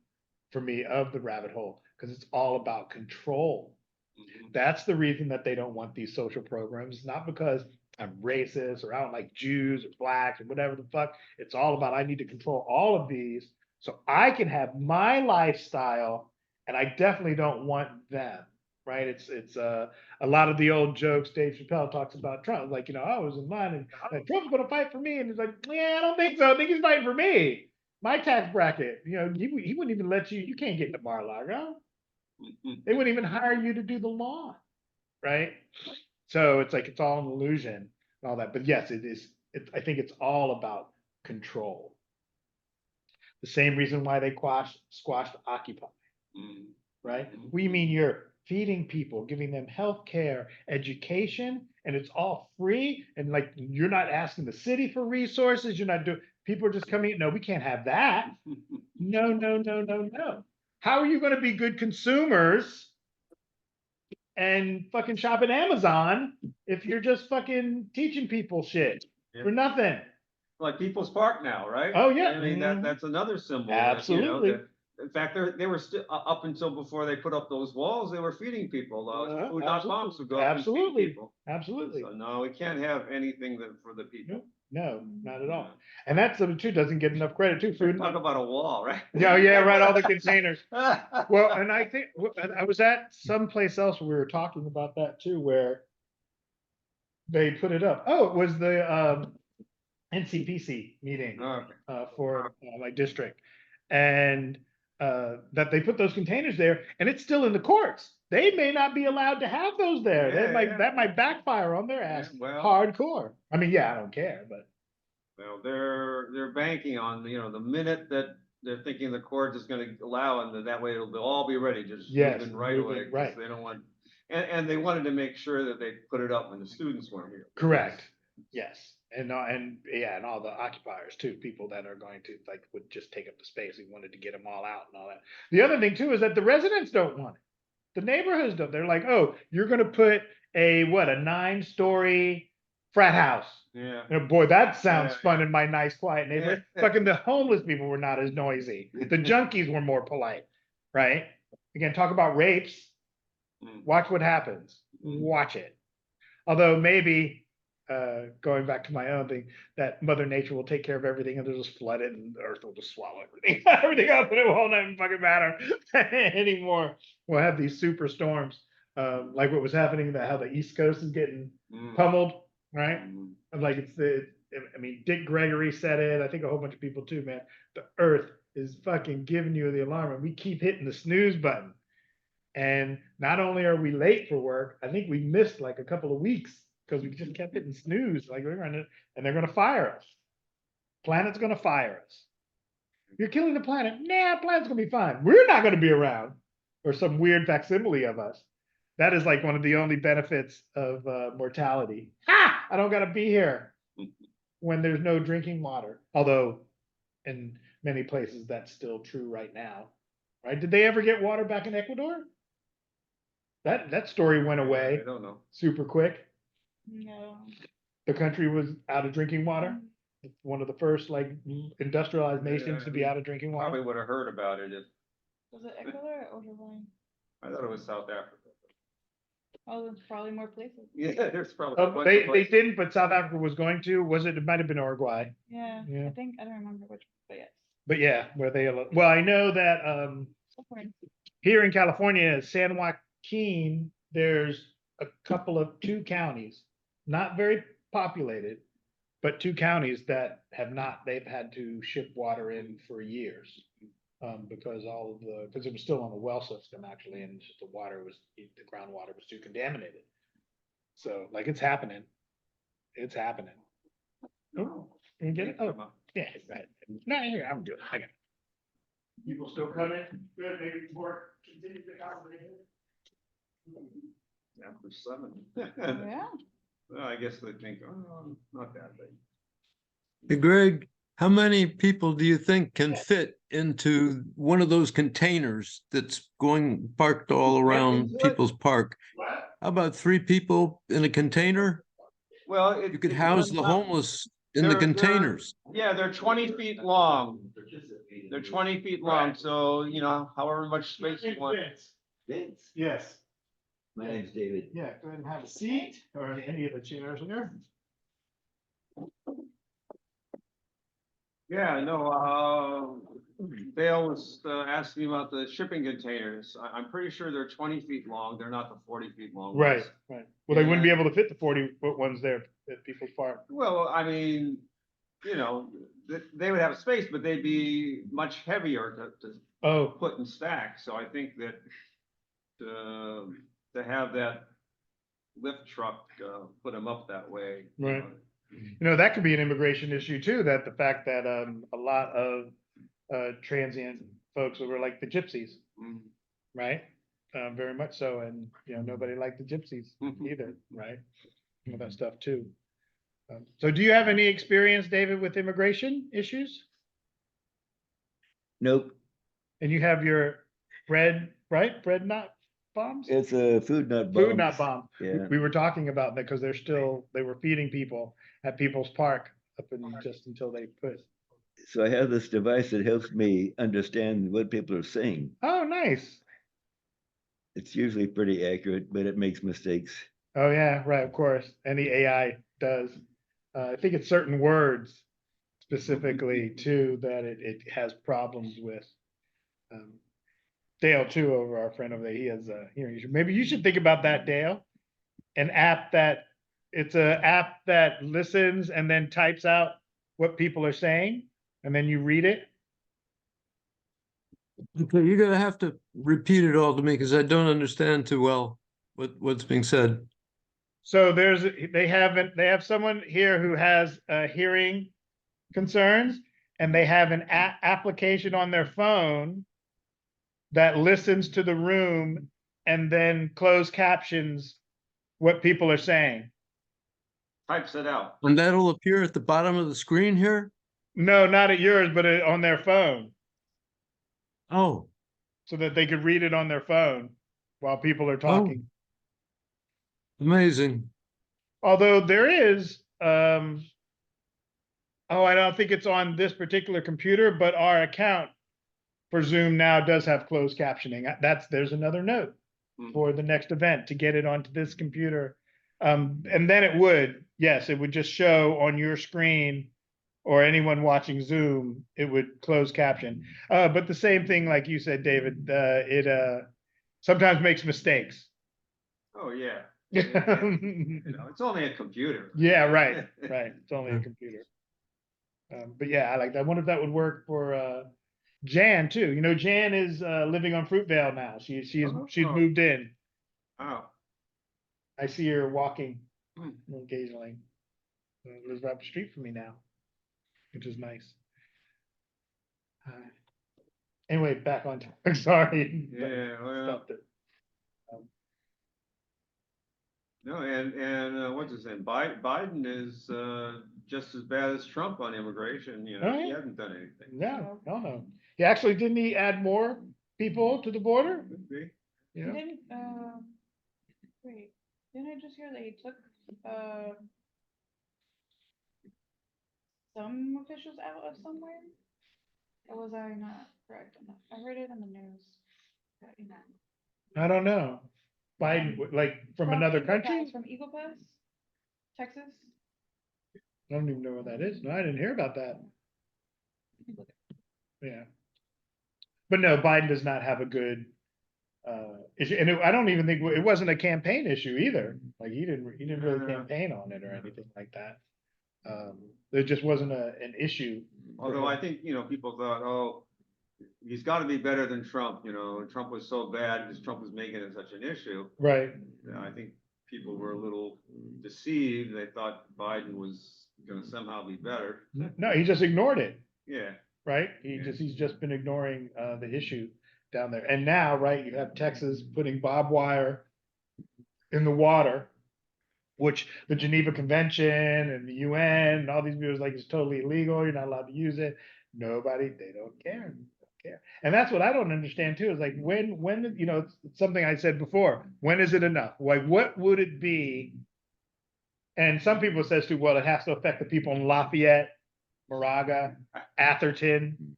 for me of the rabbit hole, because it's all about control. Mhm. That's the reason that they don't want these social programs, not because I'm racist or I don't like Jews or blacks or whatever the fuck. It's all about I need to control all of these so I can have my lifestyle, and I definitely don't want them. Right? It's a lot of the old jokes Dave Chappelle talks about Trump. Like, I was in line and Trump's gonna fight for me, and he's like, yeah, I don't think so. I think he's fighting for me. My tax bracket. He wouldn't even let you. You can't get into Mar-a-Lago. Mhm. They wouldn't even hire you to do the lawn, right? So it's like it's all an illusion and all that. But yes, it is. I think it's all about control. The same reason why they squashed Occupy, Mhm. right? Mhm. We mean you're feeding people, giving them health care, education, and it's all free. And like you're not asking the city for resources. You're not doing. People are just coming in. No, we can't have that. No, no, no, no, no. How are you going to be good consumers and fucking shop at Amazon if you're just fucking teaching people shit for nothing? Like People's Park now, right? Oh, yeah. I mean, Mhm. that's another symbol. Absolutely. In fact, they were still up until before they put up those walls, they were feeding people. Food dot coms would go up and feed Absolutely. people. Absolutely. So no, we can't have anything for the people. No, not at all. And that's something too doesn't get enough credit too. Food. Talk about a wall, right? Yeah, yeah, right. All the containers. Well, and I think I was at someplace else where we were talking about that too, where they put it up. Oh, it was the NCPC meeting Okay. for my district, and that they put those containers there, and it's still in the courts. They may not be allowed to have those there. Yeah. That might backfire on their ass well, hardcore. I mean, yeah, I don't care, but well, they're banking on, the minute that they're thinking the court is gonna allow, and that way they'll all be ready, just yes, moving right away. 'Cause right. They don't want, and they wanted to make sure that they put it up when the students weren't here. Correct. Yes. And yeah, and all the occupiers too, people that are going to like would just take up the space. We wanted to get them all out and all that. The other thing too is that the residents don't want it. The neighborhoods don't. They're like, oh, you're gonna put a 9-story frat house. Yeah. Boy, that sounds Yeah, fun in my nice, quiet neighborhood. Yeah. Fucking the homeless people were not as noisy. The junkies were more polite, right? Again, talk about rapes. Mm. Watch what happens. Watch it. Although maybe going back to my own thing, that Mother Nature will take care of everything and they'll just flood it and the earth will just swallow everything, everything up, and it won't even fucking matter anymore. We'll have these super storms, like what was happening, how the East Coast is getting pummeled, right? Mm. I'm like, I mean, Dick Gregory said it. I think a whole bunch of people too, man. The earth is fucking giving you the alarm, and we keep hitting the snooze button. And not only are we late for work, I think we missed like a couple of weeks because we just kept hitting snooze. Like and they're gonna fire us. Planet's gonna fire us. You're killing the planet. Nah, planet's gonna be fine. We're not gonna be around, or some weird facsimile of us. That is like one of the only benefits of mortality. Ah, I don't gotta be here when there's no drinking water. Although in many places that's still true right now. Right? Did they ever get water back in Ecuador? That story went away I don't know. super quick. No. The country was out of drinking water. Mm. It's one of the first like industrialized nations to be Yeah, out of drinking Probably water. would have heard about it if, Was it Ecuador or Uruguay? I thought it was South Africa. Oh, there's probably more places. Yeah, there's probably a Oh, bunch of they places. didn't, but South Africa was going to. Was it? It might have been Uruguay. Yeah, Yeah. I think, I don't remember which, but yes. But yeah, where they well, I know that Somewhere. here in California, San Joaquin, there's a couple of two counties, not very populated, but two counties that have not, they've had to ship water in for years. Because all of the, because it was still on the well system actually, and just the water was, the groundwater was too contaminated. So like it's happening. It's happening. Oh, you get it? Oh, yeah, right. No, here, I'm good. I got it. People still coming? Good, maybe more, continue the conversation. After 7. Yeah. Well, I guess they think, oh, not that big. Hey, Greg, how many people do you think can fit into one of those containers that's going parked all around people's park? What? How about 3 people in a container? Well, You could house the homeless in the They're- containers. Yeah, they're 20 feet long. They're 20 feet long, so, you know, however much space you want. Vince, Yes. my name's David. Yeah, go ahead and have a seat or any of the chairs here. Yeah, no, Dale was asking about the shipping containers. I'm pretty sure they're 20 feet long. They're not the 40 feet long ones. Right, right. Well, they wouldn't be And- able to fit the 40-foot ones there at People's Park. Well, I mean, you know, they would have space, but they'd be much heavier to Oh, put and stack. So I think that to have that lift truck put them up that way. you Right. know, that could be an immigration issue too, that the fact that a lot of transient folks were like the gypsies, mm. right? Very much so, and nobody liked the gypsies Mhm. either, right? All that stuff too. So do you have any experience, David, with immigration issues? Nope, And you have your bread, right? Bread not bombs? it's a food nut bomb. Food not bomb. Yeah. We were talking about that because they were feeding people at People's Park up in just until they put. So I have this device that helps me understand what people are saying. Oh, nice. It's usually pretty accurate, but it makes mistakes. Oh, yeah, right, of course. Any AI does. I think it's certain words specifically too that it has problems with. Dale too, over our friend over there, he has a hearing issue. Maybe you should think about that, Dale. An app it's a app that listens and then types out what people are saying, and then you read it. Okay, you're gonna have to repeat it all to me because I don't understand too well what's being said. So they have someone here who has hearing concerns, and they have an application on their phone that listens to the room and then closed captions what people are saying. Types it out. And that'll appear at the bottom of the screen here? No, not at yours, but on their phone, Oh, so that they could read it on their phone while people are talking. amazing. Although there is, I don't think it's on this particular computer, but our account for Zoom now does have closed captioning. There's another note for the next event to get it onto this computer. And then it would just show on your screen or anyone watching Zoom, it would close caption. But the same thing, like you said, David, it sometimes makes mistakes. Oh, yeah. Yeah, It's only a computer. right. It's only a computer. But yeah, I like that. I wonder if that would work for Jan too. Jan is living on Fruitvale now. She's moved in. Oh. I see her walking occasionally. Lives right up the street from me now, which is nice. Anyway, back on topic. Sorry. Yeah, well, Stopped it. No, and what's his name? Biden is just as bad as Trump on immigration. You know, Oh, he yeah. hasn't done anything. No, no. He actually, didn't he add more people to the border? Could be. You He know? didn't, wait, didn't I just hear that he took, some officials out of somewhere? Or was I not correct on that? I heard it in the news. But, you know. I don't know. Biden, like, from another Eagle Pass, country? From Eagle Pass, Texas? I don't even know what that is. No, I didn't hear about that. Yeah. But no, Biden does not have a good issue. And I don't even think, it wasn't a campaign issue either. Like, he didn't really campaign on it or anything like that. There just wasn't an issue. for Although him. I think, people thought, oh, he's got to be better than Trump. Trump was so bad because Trump was making it such an issue. Right. I think people were a little deceived. They thought Biden was going to somehow be better. No, he just ignored it. Yeah. Right? Yeah. He's just been ignoring the issue down there. And now, right, you have Texas putting barbed wire in the water, which the Geneva Convention and the UN and all these people is like, it's totally illegal. You're not allowed to use it. They don't care. Care. And that's what I don't understand too, is like when, it's something I said before, when is it enough? Like, what would it be? And some people says too, well, it has to affect the people in Lafayette, Moraga, Atherton,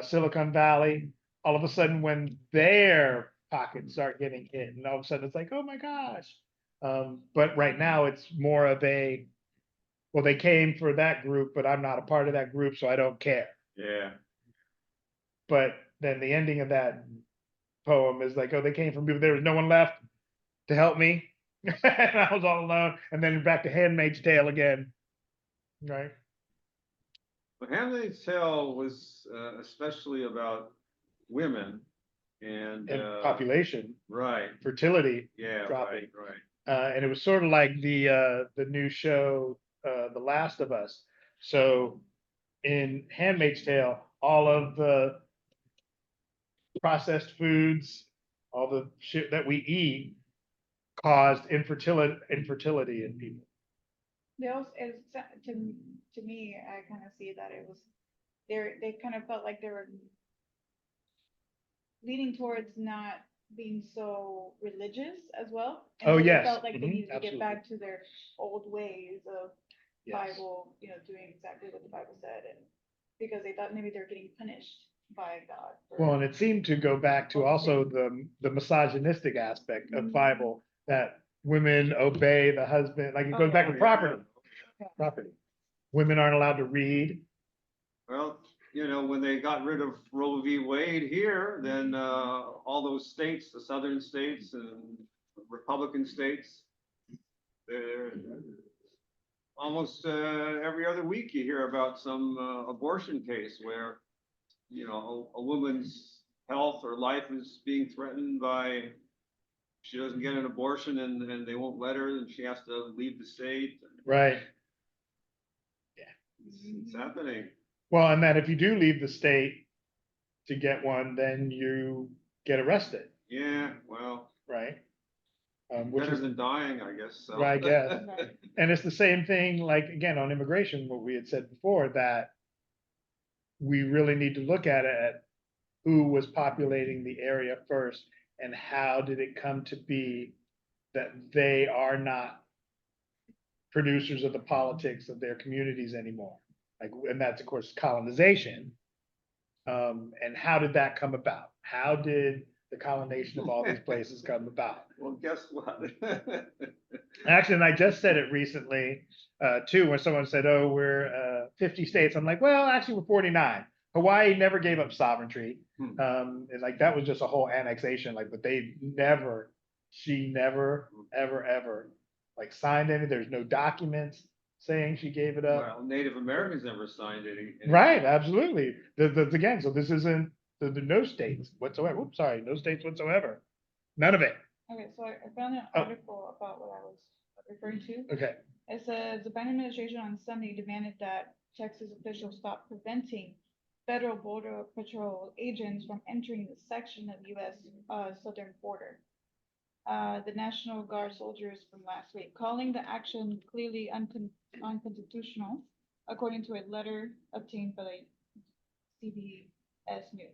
Silicon Valley, all of a sudden when their pockets start getting hit, and all of a sudden it's like, oh my gosh. But right now it's more of well, they came for that group, but I'm not a part of that group, so I don't care. Yeah. But then the ending of that poem is like, oh, they came from me, but there was no one left to help me. And I was all alone. And then back to Handmaid's Tale again. Right. But Handmaid's Tale was especially about women and And population, right. fertility. Yeah. dropping. Right. And it was sort of like the new show, The Last of Us. So in Handmaid's Tale, all of the processed foods, all the shit that we eat, caused infertility in people. They also, to me, I kind of see that it was, they kind of felt like they were leaning towards not being so religious as well. And Oh, so they yes. felt like they Mhm, needed to absolutely. get back to their old ways of Yes. Bible, doing exactly what the Bible said, and because they thought maybe they're getting punished by God. Well, and it seemed to go back to also the misogynistic aspect of Bible, that women obey the husband, like it goes back to property. Property. Women aren't allowed to read. Well, when they got rid of Roe v. Wade here, then all those states, the southern states and Republican states, they're almost every other week you hear about some abortion case where, a woman's health or life is being threatened by, she doesn't get an abortion and they won't let her and she has to leave the state. Right. It's happening. Well, and that if you do leave the state to get one, then you get arrested, Yeah, well, right? Which better is, than dying, I guess. So. Right, I guess. Right. And it's the same thing, like, again, on immigration, what we had said before, that we really need to look at who was populating the area first and how did it come to be that they are not producers of the politics of their communities anymore. Like, and that's of course colonization. And how did that come about? How did the colonization of all these places come about? Well, guess what? Actually, and I just said it recently, too, when someone said, oh, we're 50 states. I'm like, well, actually, we're 49. Hawaii never gave up sovereignty. And like, that was just a whole annexation, like, but she never, ever, like, signed any, there's no documents saying she gave it up. Well, Native Americans never signed any. Right, absolutely. Again, so this isn't, no states whatsoever. Oops, sorry, no states whatsoever. None of it. Okay, so I found an article about what I was referring to. Okay. It says the Biden administration on Sunday demanded that Texas officials stop preventing federal border patrol agents from entering the section of U.S. Southern border. the National Guard soldiers from last week, calling the action clearly unconstitutional, according to a letter obtained by CBS News.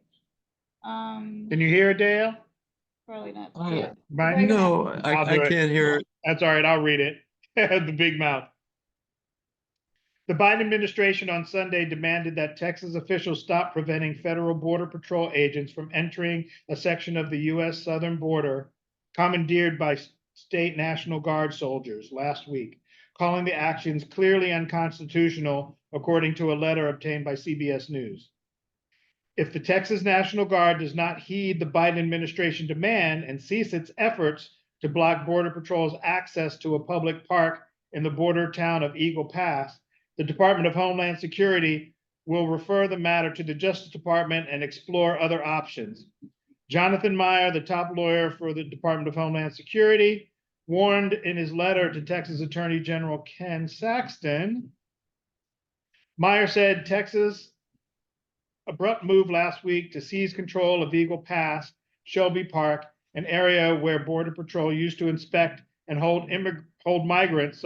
Can you hear it, Dale? Probably not. I- Yeah. Right. Right. No, I'll I do it. can't hear it. That's all right. I'll read it. The big mouth. The Biden administration on Sunday demanded that Texas officials stop preventing federal border patrol agents from entering a section of the U.S. southern border commandeered by state National Guard soldiers last week, calling the actions clearly unconstitutional, according to a letter obtained by CBS News. If the Texas National Guard does not heed the Biden administration demand and cease its efforts to block Border Patrol's access to a public park in the border town of Eagle Pass, the Department of Homeland Security will refer the matter to the Justice Department and explore other options. Jonathan Meyer, the top lawyer for the Department of Homeland Security, warned in his letter to Texas Attorney General Ken Saxton. Meyer said Texas' abrupt move last week to seize control of Eagle Pass, Shelby Park, an area where Border Patrol used to inspect and hold migrants,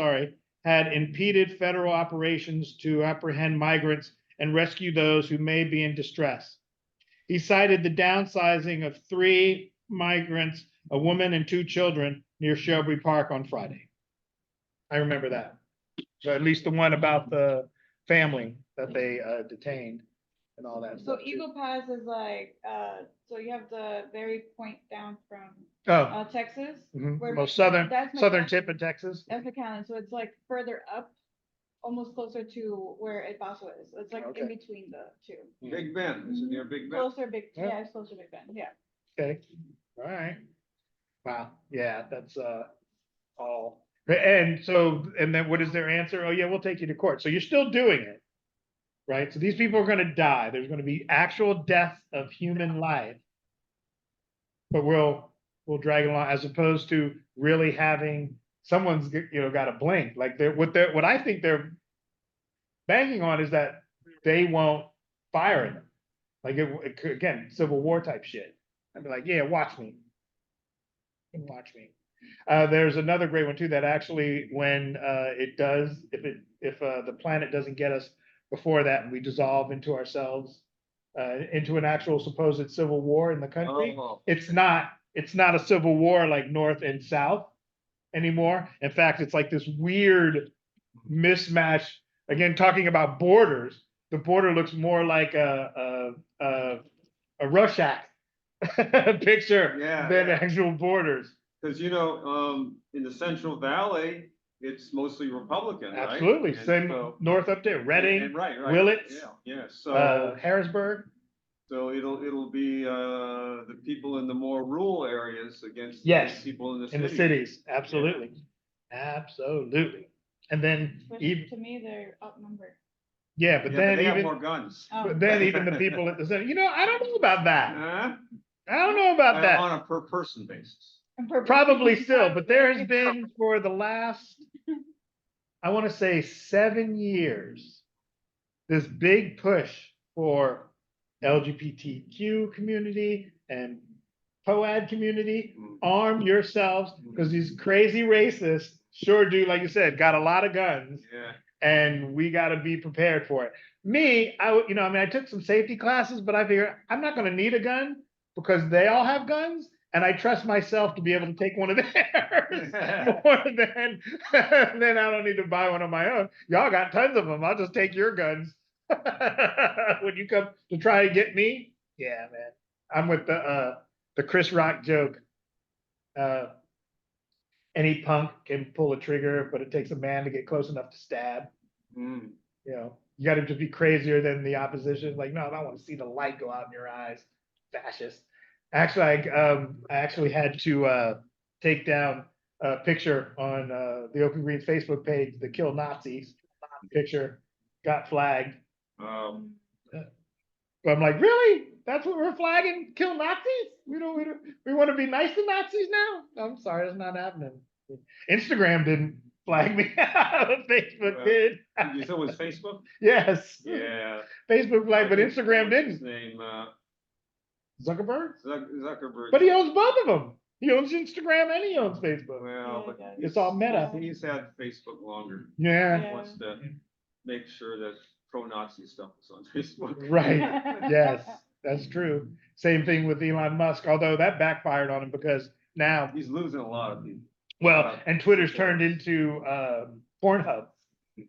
had impeded federal operations to apprehend migrants and rescue those who may be in distress. He cited the downsizing of 3 migrants, a woman and 2 children, near Shelby Park on Friday. I remember that. So at least the one about the family that they detained and all that So stuff. Eagle Pass is like, so you have the very point down from Oh, Texas. where most that's southern McAllen. tip of Texas. That's McAllen, so it's like further up, almost closer to where El Paso is. It's like Okay. in between the two. Big Bend, is it near Big Bend? Closer, Yeah. yeah, it's closer to Big Bend, yeah. Okay, all right. Wow, yeah, that's all. And so, and then what is their answer? Oh, yeah, we'll take you to court. So you're still doing it, right? So these people are gonna die. There's gonna be actual death of human life. But we'll drag it along as opposed to really having someone's got to blink. Like what I think they're banking on is that they won't fire them. Like again, Civil War type shit. I'd be like, yeah, watch me. Watch me. There's another great one too that actually, when it does, if the planet doesn't get us before that, and we dissolve into ourselves, into an actual supposed civil war in the country, Oh. it's not a civil war like North and South anymore. In fact, it's like this weird mismatch. Again, talking about borders, the border looks more like a Rorschach picture than actual borders. Because, in the Central Valley, it's mostly Republican, right? Absolutely. And Same so- north up there, Reading, and right. Willits, Yeah, so, Harrisburg. so it'll be, the people in the more rural areas against Yes, the people in the in the cities. Absolutely. Absolutely. And then Which to me, they're outnumbered. yeah, but then they have even more guns. Oh. but then even the people at the center, I don't know about that. Huh? I don't know about that. On a per person basis. Probably still, but there has been for the last, I want to say 7 years, this big push for LGBTQ community and POAD community, arm yourselves, because these crazy racists sure do, like you said, got a lot of guns. Yeah. And we got to be prepared for it. Me, I took some safety classes, but I figure I'm not going to need a gun because they all have guns, and I trust myself to be able to take one of theirs more than I don't need to buy one of my own. Y'all got tons of them. I'll just take your guns when you come to try to get me. Yeah, man, I'm with the Chris Rock joke. Any punk can pull a trigger, but it takes a man to get close enough to stab. Mm. You got to just be crazier than the opposition. Like, no, I don't want to see the light go out in your eyes, fascist. Actually, I actually had to take down a picture on the Oakland Greens Facebook page, the Kill Nazis picture, got flagged. But I'm like, really? That's what we're flagging? Kill Nazis? We want to be nice to Nazis now? I'm sorry, that's not happening. Instagram didn't flag me. Facebook did. You said it was Facebook? Yes. Yeah. Facebook flagged, but I think- Instagram what's his didn't. name, Zuckerberg? Zuckerberg. But he owns both of them. He owns Instagram and he owns Facebook. Well, but Yeah, It's all meta. He's had Facebook longer. Yeah, He wants to make sure that pro-Nazi stuff is on Facebook. right. Yes, that's true. Same thing with Elon Musk, although that backfired on him because now, He's losing a lot of people. well, and Twitter's turned into Pornhub,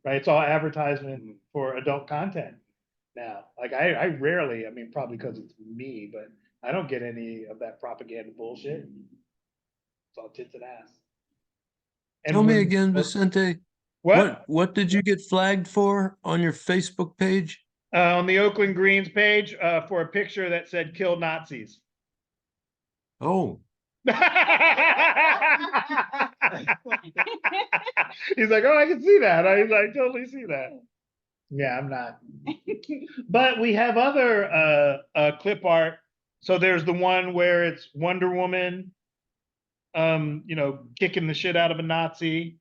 right? It's all advertisement for adult content now. Like I rarely, I mean, probably because it's me, but I don't get any of that propaganda bullshit. It's all tits and ass. And Tell me when- again, Vicente, What? what did you get flagged for on your Facebook page? On the Oakland Greens page, for a picture that said "Kill Nazis." Oh, He's like, oh, I can see that. I totally see that. Yeah, I'm not. But we have other clip art. So there's the one where it's Wonder Woman, kicking the shit out of a Nazi.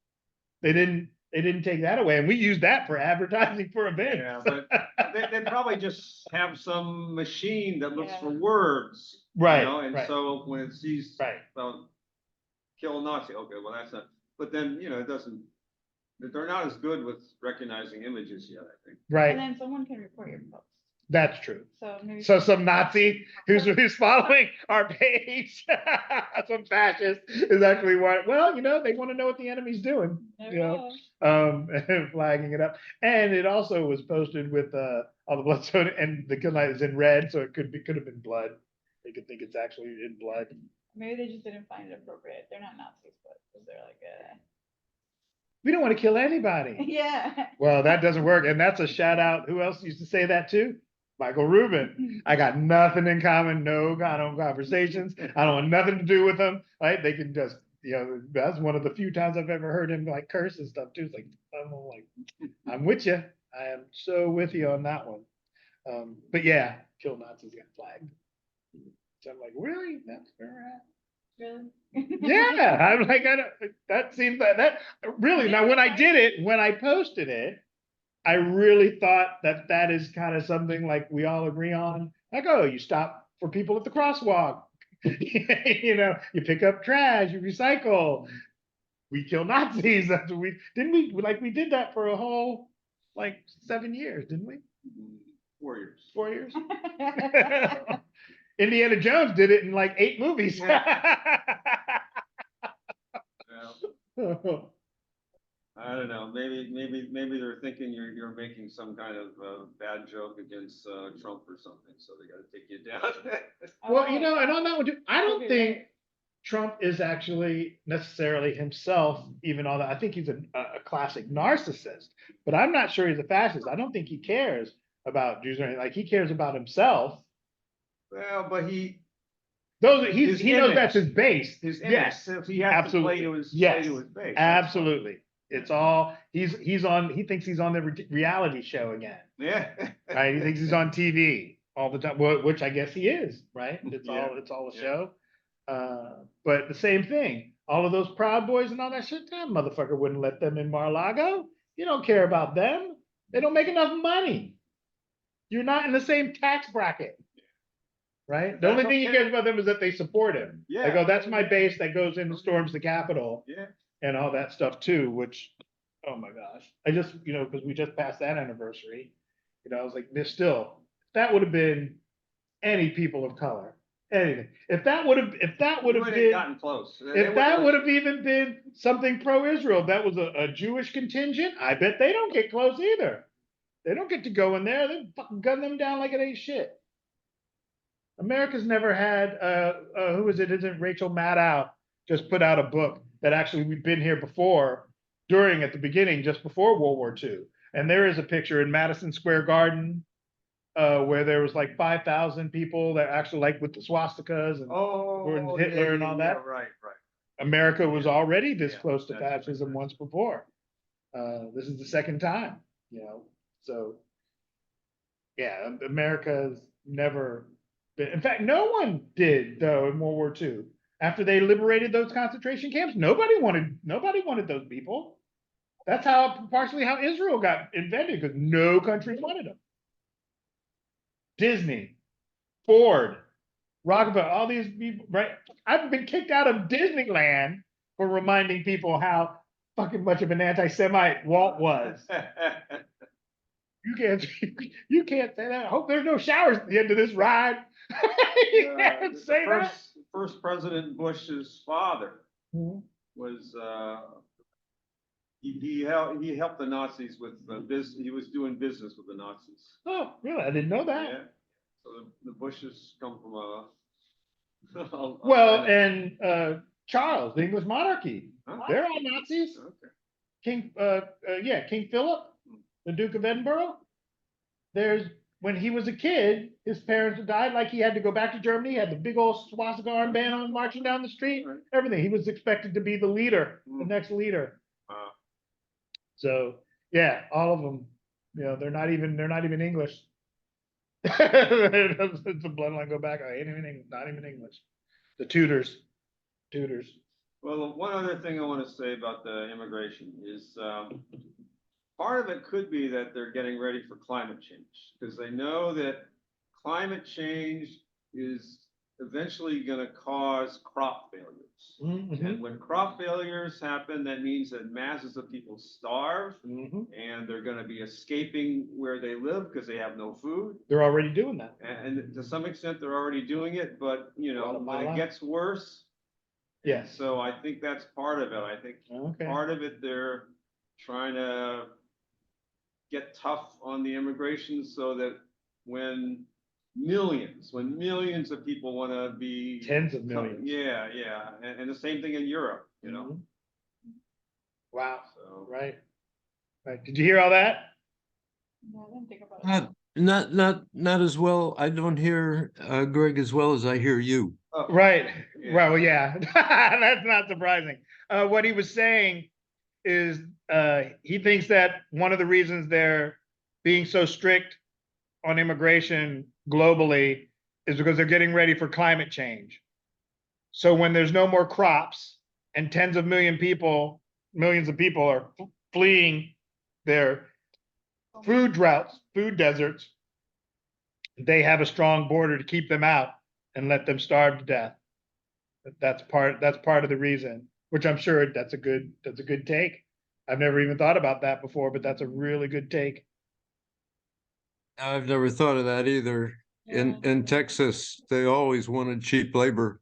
They didn't take that away, and we used that for advertising for events. Yeah, but they probably just have some machine that looks Yeah. for words. Right, You know, and right. so when it sees, Right. well, kill Nazi, okay, well, that's not, but then, it doesn't, they're not as good with recognizing images yet, I think. Right, And then someone can report your post. that's true. So maybe. So some Nazi who's following our page, some fascist is actually what, well, they want to know what the enemy's doing, Never know. flagging it up. And it also was posted with all the blood, so and the kill light is in red, so it could have been blood. They could think it's actually in blood. Maybe they just didn't find it appropriate. They're not Nazis, but they're like, We don't want to kill anybody. yeah. Well, that doesn't work. And that's a shout out. Who else used to say that too? Michael Rubin. I got nothing in common, no kind of conversations. I don't want nothing to do with them. Right? They can just, that's one of the few times I've ever heard him like curse and stuff too. It's like, I'm with you. I am so with you on that one. But yeah, kill Nazis got flagged. So I'm like, really? That's where we're at? Really? Yeah, I'm like, that seems that really. Now, when I did it, when I posted it, I really thought that is kind of something like we all agree on. Like, oh, you stop for people at the crosswalk. You pick up trash, you recycle. We kill Nazis. That's what we did that for a whole 7 years, didn't we? Warriors. 4 years. Indiana Jones did it in 8 movies. I don't know. Maybe they're thinking you're making some kind of bad joke against Trump or something, so they got to take you down. Well, and on that one too, I don't think Trump is actually necessarily himself, even all that. I think he's a classic narcissist, but I'm not sure he's a fascist. I don't think he cares about Jews or anything. He cares about himself. Well, but he knows that's his base. His image. Yes, So he has absolutely. to play to his base. Absolutely. It's all he thinks he's on the reality show again. Yeah. Right. He thinks he's on TV all the time, which I guess he is, right? It's all a show. But the same thing, all of those Proud Boys and all that shit, that motherfucker wouldn't let them in Mar-a-Lago. You don't care about them. They don't make enough money. You're not in the same tax bracket. Right? The only thing he cares about them is that they support him. Yeah. They go, that's my base that goes in and storms the Capitol. Yeah. And all that stuff too, which, oh my gosh. I just, because we just passed that anniversary, I was like, that would have been any people of color, anything. If that would have been gotten close. If that would have even been something pro-Israel, that was a Jewish contingent, I bet they don't get close either. They don't get to go in there. They fucking gun them down like it ain't shit. America's never had, who is it? Isn't Rachel Maddow just put out a book that actually we've been here before, at the beginning, just before World War II. And there is a picture in Madison Square Garden where there was 5,000 people that actually with the swastikas and Hitler and all that. Yeah, right. America was already this close to that's fascism once before. This is the second time, so yeah, America's never been, in fact, no one did though in World War II. After they liberated those concentration camps, nobody wanted those people. That's partially how Israel got invented, because no country wanted them. Disney, Ford, Rockefeller, all these people, right? I've been kicked out of Disneyland for reminding people how fucking much of an anti-Semite Walt was. You can't, you can't say that. I hope there's no showers at the end of this ride. You can't say that. First President Bush's father Mhm. was, he helped the Nazis with he was doing business with the Nazis. Oh, really? I didn't know that. Yeah, so the Bushes come from a. Well, and Charles, the English monarchy, Huh? they're all Nazis. Okay. King, King Philip, the Duke of Edinburgh. When he was a kid, his parents died. Like he had to go back to Germany. He had the big old swastika armband on, marching down the street. Right. Everything. He was expected to be the leader, the next leader. So yeah, all of them. You know, they're not even English. It's a bloodline go back. I ain't even English, not even English. The Tudors. Well, one other thing I want to say about the immigration is, part of it could be that they're getting ready for climate change, because they know that climate change is eventually going to cause crop failures. Mm-hmm. And when crop failures happen, that means that masses of people starve, Mm-hmm. and they're going to be escaping where they live because they have no food. They're already doing that. And to some extent, they're already doing it, but when Guatemala. it gets worse. Yes. So I think that's part of it. I think Okay. part of it, they're trying to get tough on the immigration so that when millions of people want to be. Tens of millions. Yeah. And the same thing in Europe, Mhm. Wow. So. Right. Did you hear all that? No, I didn't think about it. Not as well. I don't hear Greg as well as I hear you. Oh, Right. yeah. Well, yeah. That's not surprising. What he was saying is he thinks that one of the reasons they're being so strict on immigration globally is because they're getting ready for climate change. So when there's no more crops and millions of people are fleeing their food droughts, food deserts, they have a strong border to keep them out and let them starve to death. That's part of the reason, which I'm sure that's a good take. I've never even thought about that before, but that's a really good take. I've never thought of that either. In Texas, they always wanted cheap labor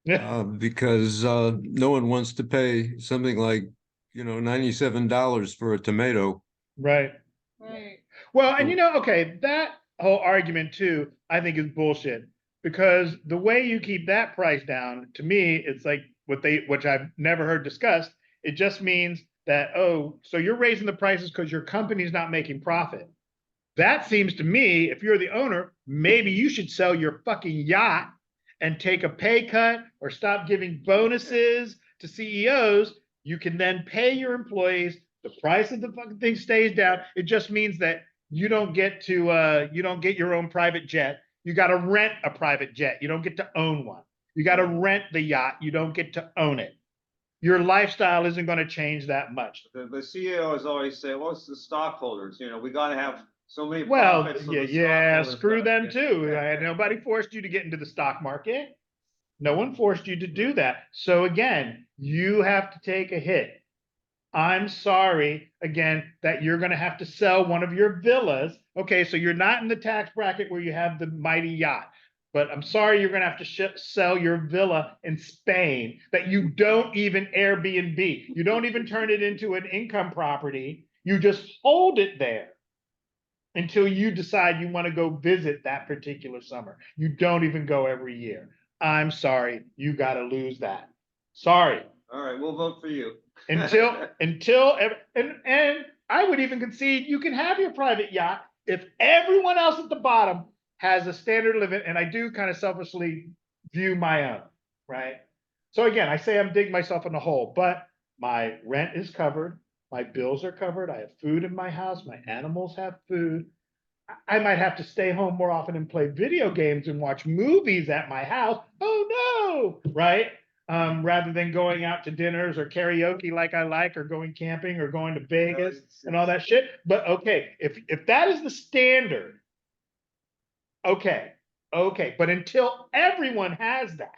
because no one wants to pay something like $97 for a tomato. Right. Well, and okay, that whole argument too, I think is bullshit, because the way you keep that price down, to me, it's like which I've never heard discussed. It just means that, so you're raising the prices because your company's not making profit. That seems to me, if you're the owner, maybe you should sell your fucking yacht and take a pay cut or stop giving bonuses to CEOs. You can then pay your employees. The price of the fucking thing stays down. It just means that you don't get your own private jet. You got to rent a private jet. You don't get to own one. You got to rent the yacht. You don't get to own it. Your lifestyle isn't going to change that much. The CEO has always said, well, it's the stockholders, we got to have so many Well, profits. yeah, screw them too. Nobody forced you to get into the stock market. No one forced you to do that. So again, you have to take a hit. I'm sorry, again, that you're going to have to sell one of your villas. Okay, so you're not in the tax bracket where you have the mighty yacht. But I'm sorry, you're going to have to sell your villa in Spain that you don't even Airbnb. You don't even turn it into an income property. You just hold it there until you decide you want to go visit that particular summer. You don't even go every year. I'm sorry, you got to lose that. Sorry. All right, we'll vote for you. Until and I would even concede you can have your private yacht if everyone else at the bottom has a standard living, and I do kind of selfishly view my own, right? So again, I say I'm digging myself in the hole, but my rent is covered, my bills are covered, I have food in my house, my animals have food. I might have to stay home more often and play video games and watch movies at my house. Oh no, right? Rather than going out to dinners or karaoke like I like, or going camping or going to Vegas and all that shit. But okay, if that is the standard, okay, Okay, but until everyone has that,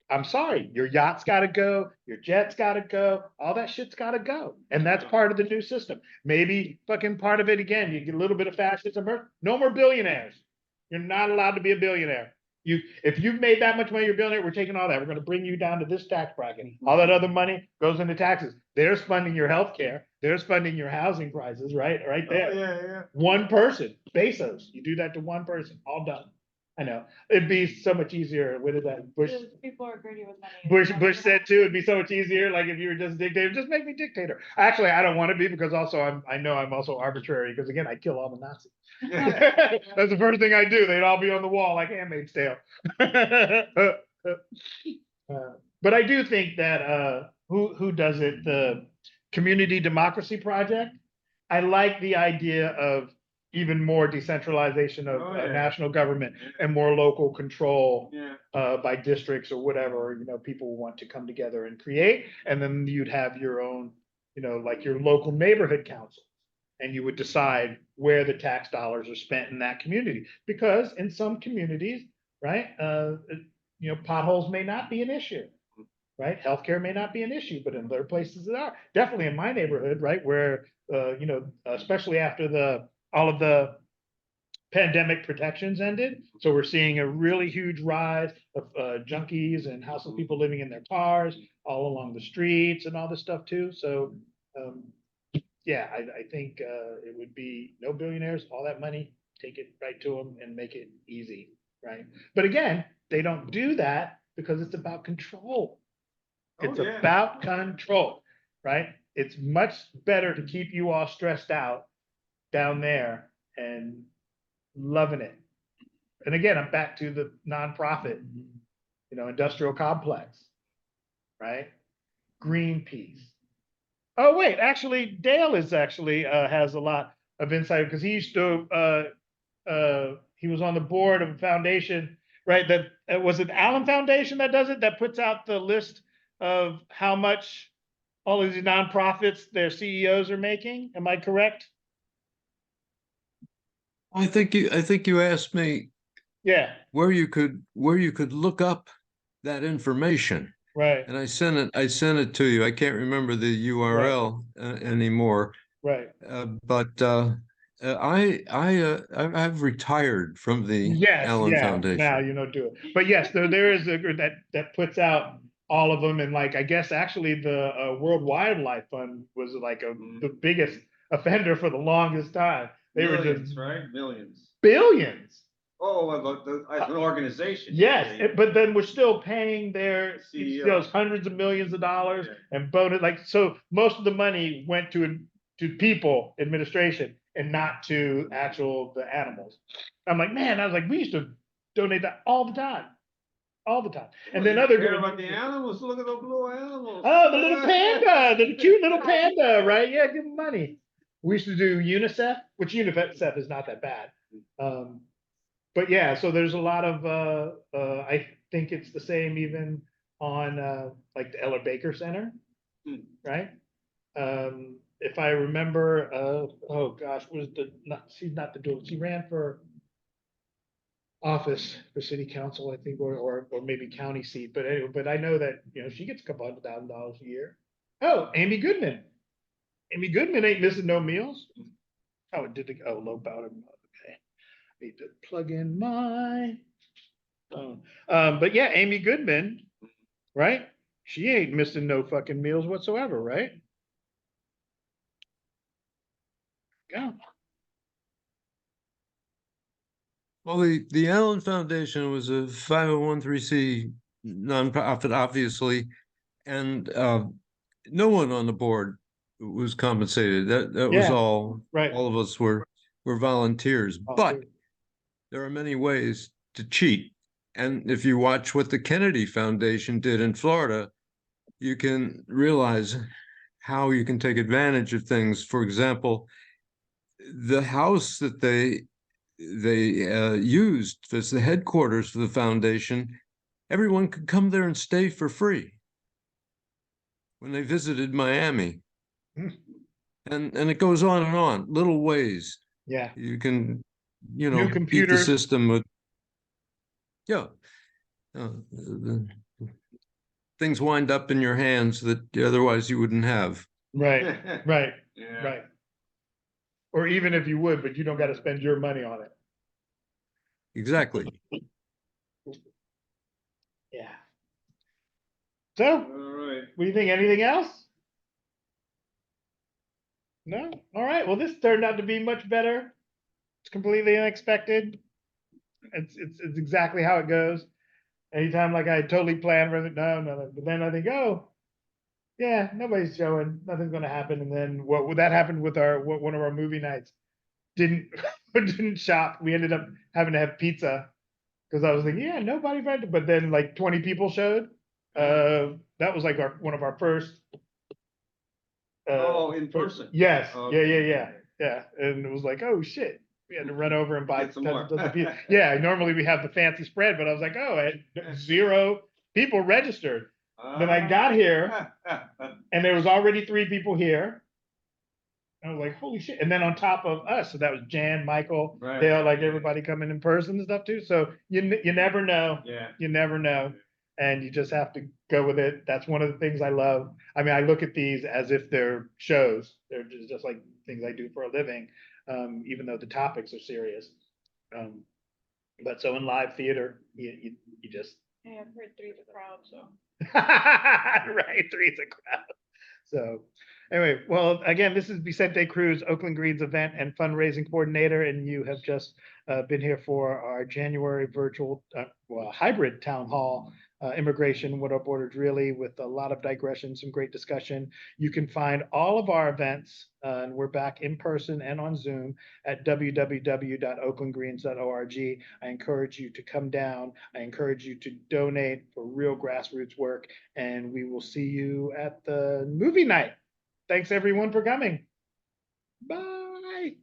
I'm sorry, your yacht's gotta go, your jet's gotta go, all that shit's gotta go. And that's part of the new system. Maybe fucking part of it again, you get a little bit of fascism, no more billionaires. You're not allowed to be a billionaire. If you've made that much money, you're a billionaire, we're taking all that. We're gonna bring you down to this tax bracket. All that other money goes into taxes. There's funding your healthcare. There's funding your housing prices, right? Right there. Oh, yeah. One person, Bezos, you do that to one person, all done. I know, it'd be so much easier. What is that? Those people are greedy with money. Bush said too, it'd be so much easier, like if you were just dictator, just make me dictator. Actually, I don't want to be, because also I know I'm also arbitrary, because again, I kill all the Nazis. That's the first thing I do. They'd all be on the wall like Handmaid's Tale. But I do think that who does it? The Community Democracy Project. I like the idea of even more decentralization of national government and more local control by districts or whatever, people want to come together and create. And then you'd have your own, like your local neighborhood council. And you would decide where the tax dollars are spent in that community. Because in some communities, right, potholes may not be an issue. Right, healthcare may not be an issue, but in other places it are. Definitely in my neighborhood, right, where especially after all of the pandemic protections ended, so we're seeing a really huge rise of junkies and houseless people living in their cars all along the streets and all this stuff too. So yeah, I think it would be no billionaires, all that money, take it right to them and make it easy, right? But again, they don't do that because it's about control. It's about control, right? It's much better to keep you all stressed out down there and loving it. And again, I'm back to the nonprofit, industrial complex, right? Greenpeace. Oh, wait, actually, Dale has a lot of insight, because he used to, he was on the board of a foundation, right? That was it Allen Foundation that does it, that puts out the list of how much all of these nonprofits, their CEOs are making. Am I correct? I think you asked me where you could look up that information. Right. And I sent it to you. I can't remember the URL anymore. Right. But I've retired from the Allen Foundation. Now you don't do it. But yes, there is a group that puts out all of them, and like I guess actually the World Wildlife Fund was like the biggest offender for the longest time. They were just billions. Oh, an organization. Yes, but then we're still paying their CEOs hundreds of millions of dollars and bonus. Like, so most of the money went to people administration and not to the animals. I'm like, man, I was like, we used to donate that all the time. And then other care about the animals. Look at the blue animals. Oh, the little panda, the cute little panda, right? Yeah, give them money. We used to do UNICEF, which UNICEF is not that bad. But yeah, so there's a lot of I think it's the same even on like the Eller Baker Center, right? If I remember, oh gosh, she's not the dual, she ran for office for city council, I think, or maybe county seat. But anyway, but I know that she gets a couple $100,000 a year. Oh, Amy Goodman. Amy Goodman ain't missing no meals. Oh, it did the low powder. Okay, need to plug in my phone. But yeah, Amy Goodman, right? She ain't missing no fucking meals whatsoever, right? Go. Well, the Allen Foundation was a 501(c) nonprofit, obviously, and no one on the board was compensated. That was all. Right. All of us were volunteers, but there are many ways to cheat. And if you watch what the Kennedy Foundation did in Florida, you can realize how you can take advantage of things. For example, the house that they used as the headquarters for the foundation, everyone could come there and stay for free when they visited Miami. And it goes on and on, little ways. Yeah. You can, New beat the computers. system with Yeah. Things wind up in your hands that otherwise you wouldn't have. Right, right, Yeah. right. Or even if you would, but you don't got to spend your money on it. Exactly. Yeah. So, All right. what do you think? Anything else? No? All right. Well, this turned out to be much better. It's completely unexpected. It's exactly how it goes. Anytime like I totally planned for it, no. But then I think, oh, yeah, nobody's showing, nothing's gonna happen. And then what that happened with one of our movie nights. Didn't didn't shop. We ended up having to have pizza because I was thinking, yeah, nobody read, but then like 20 people showed. That was like one of our first. Oh, in person? Yes. Okay. Yeah. And it was like, oh shit. We had to run over and buy Get some more. tons of pizza. Yeah, normally we have the fancy spread, but I was like, oh, I had 0 people registered. Then I got here and there was already 3 people here. I was like, holy shit. And then on top of us, so that was Jan, Michael, Right. Dale, like everybody coming in person and stuff too. So you never know. Yeah. You never know. And you just have to go with it. That's one of the things I love. I mean, I look at these as if they're shows. They're just like things I do for a living, even though the topics are serious. But so in live theater, you just Yeah, I've heard three's a crowd, so. right, 3's a crowd. So anyway, well, again, this is Vicente Cruz, Oakland Greens event and fundraising coordinator, and you have just been here for our January virtual, hybrid town hall, immigration, what our borders really, with a lot of digression, some great discussion. You can find all of our events, and we're back in person and on Zoom at www.oaklandgreens.org. I encourage you to come down. I encourage you to donate for real grassroots work, and we will see you at the movie night. Thanks everyone for coming. Bye.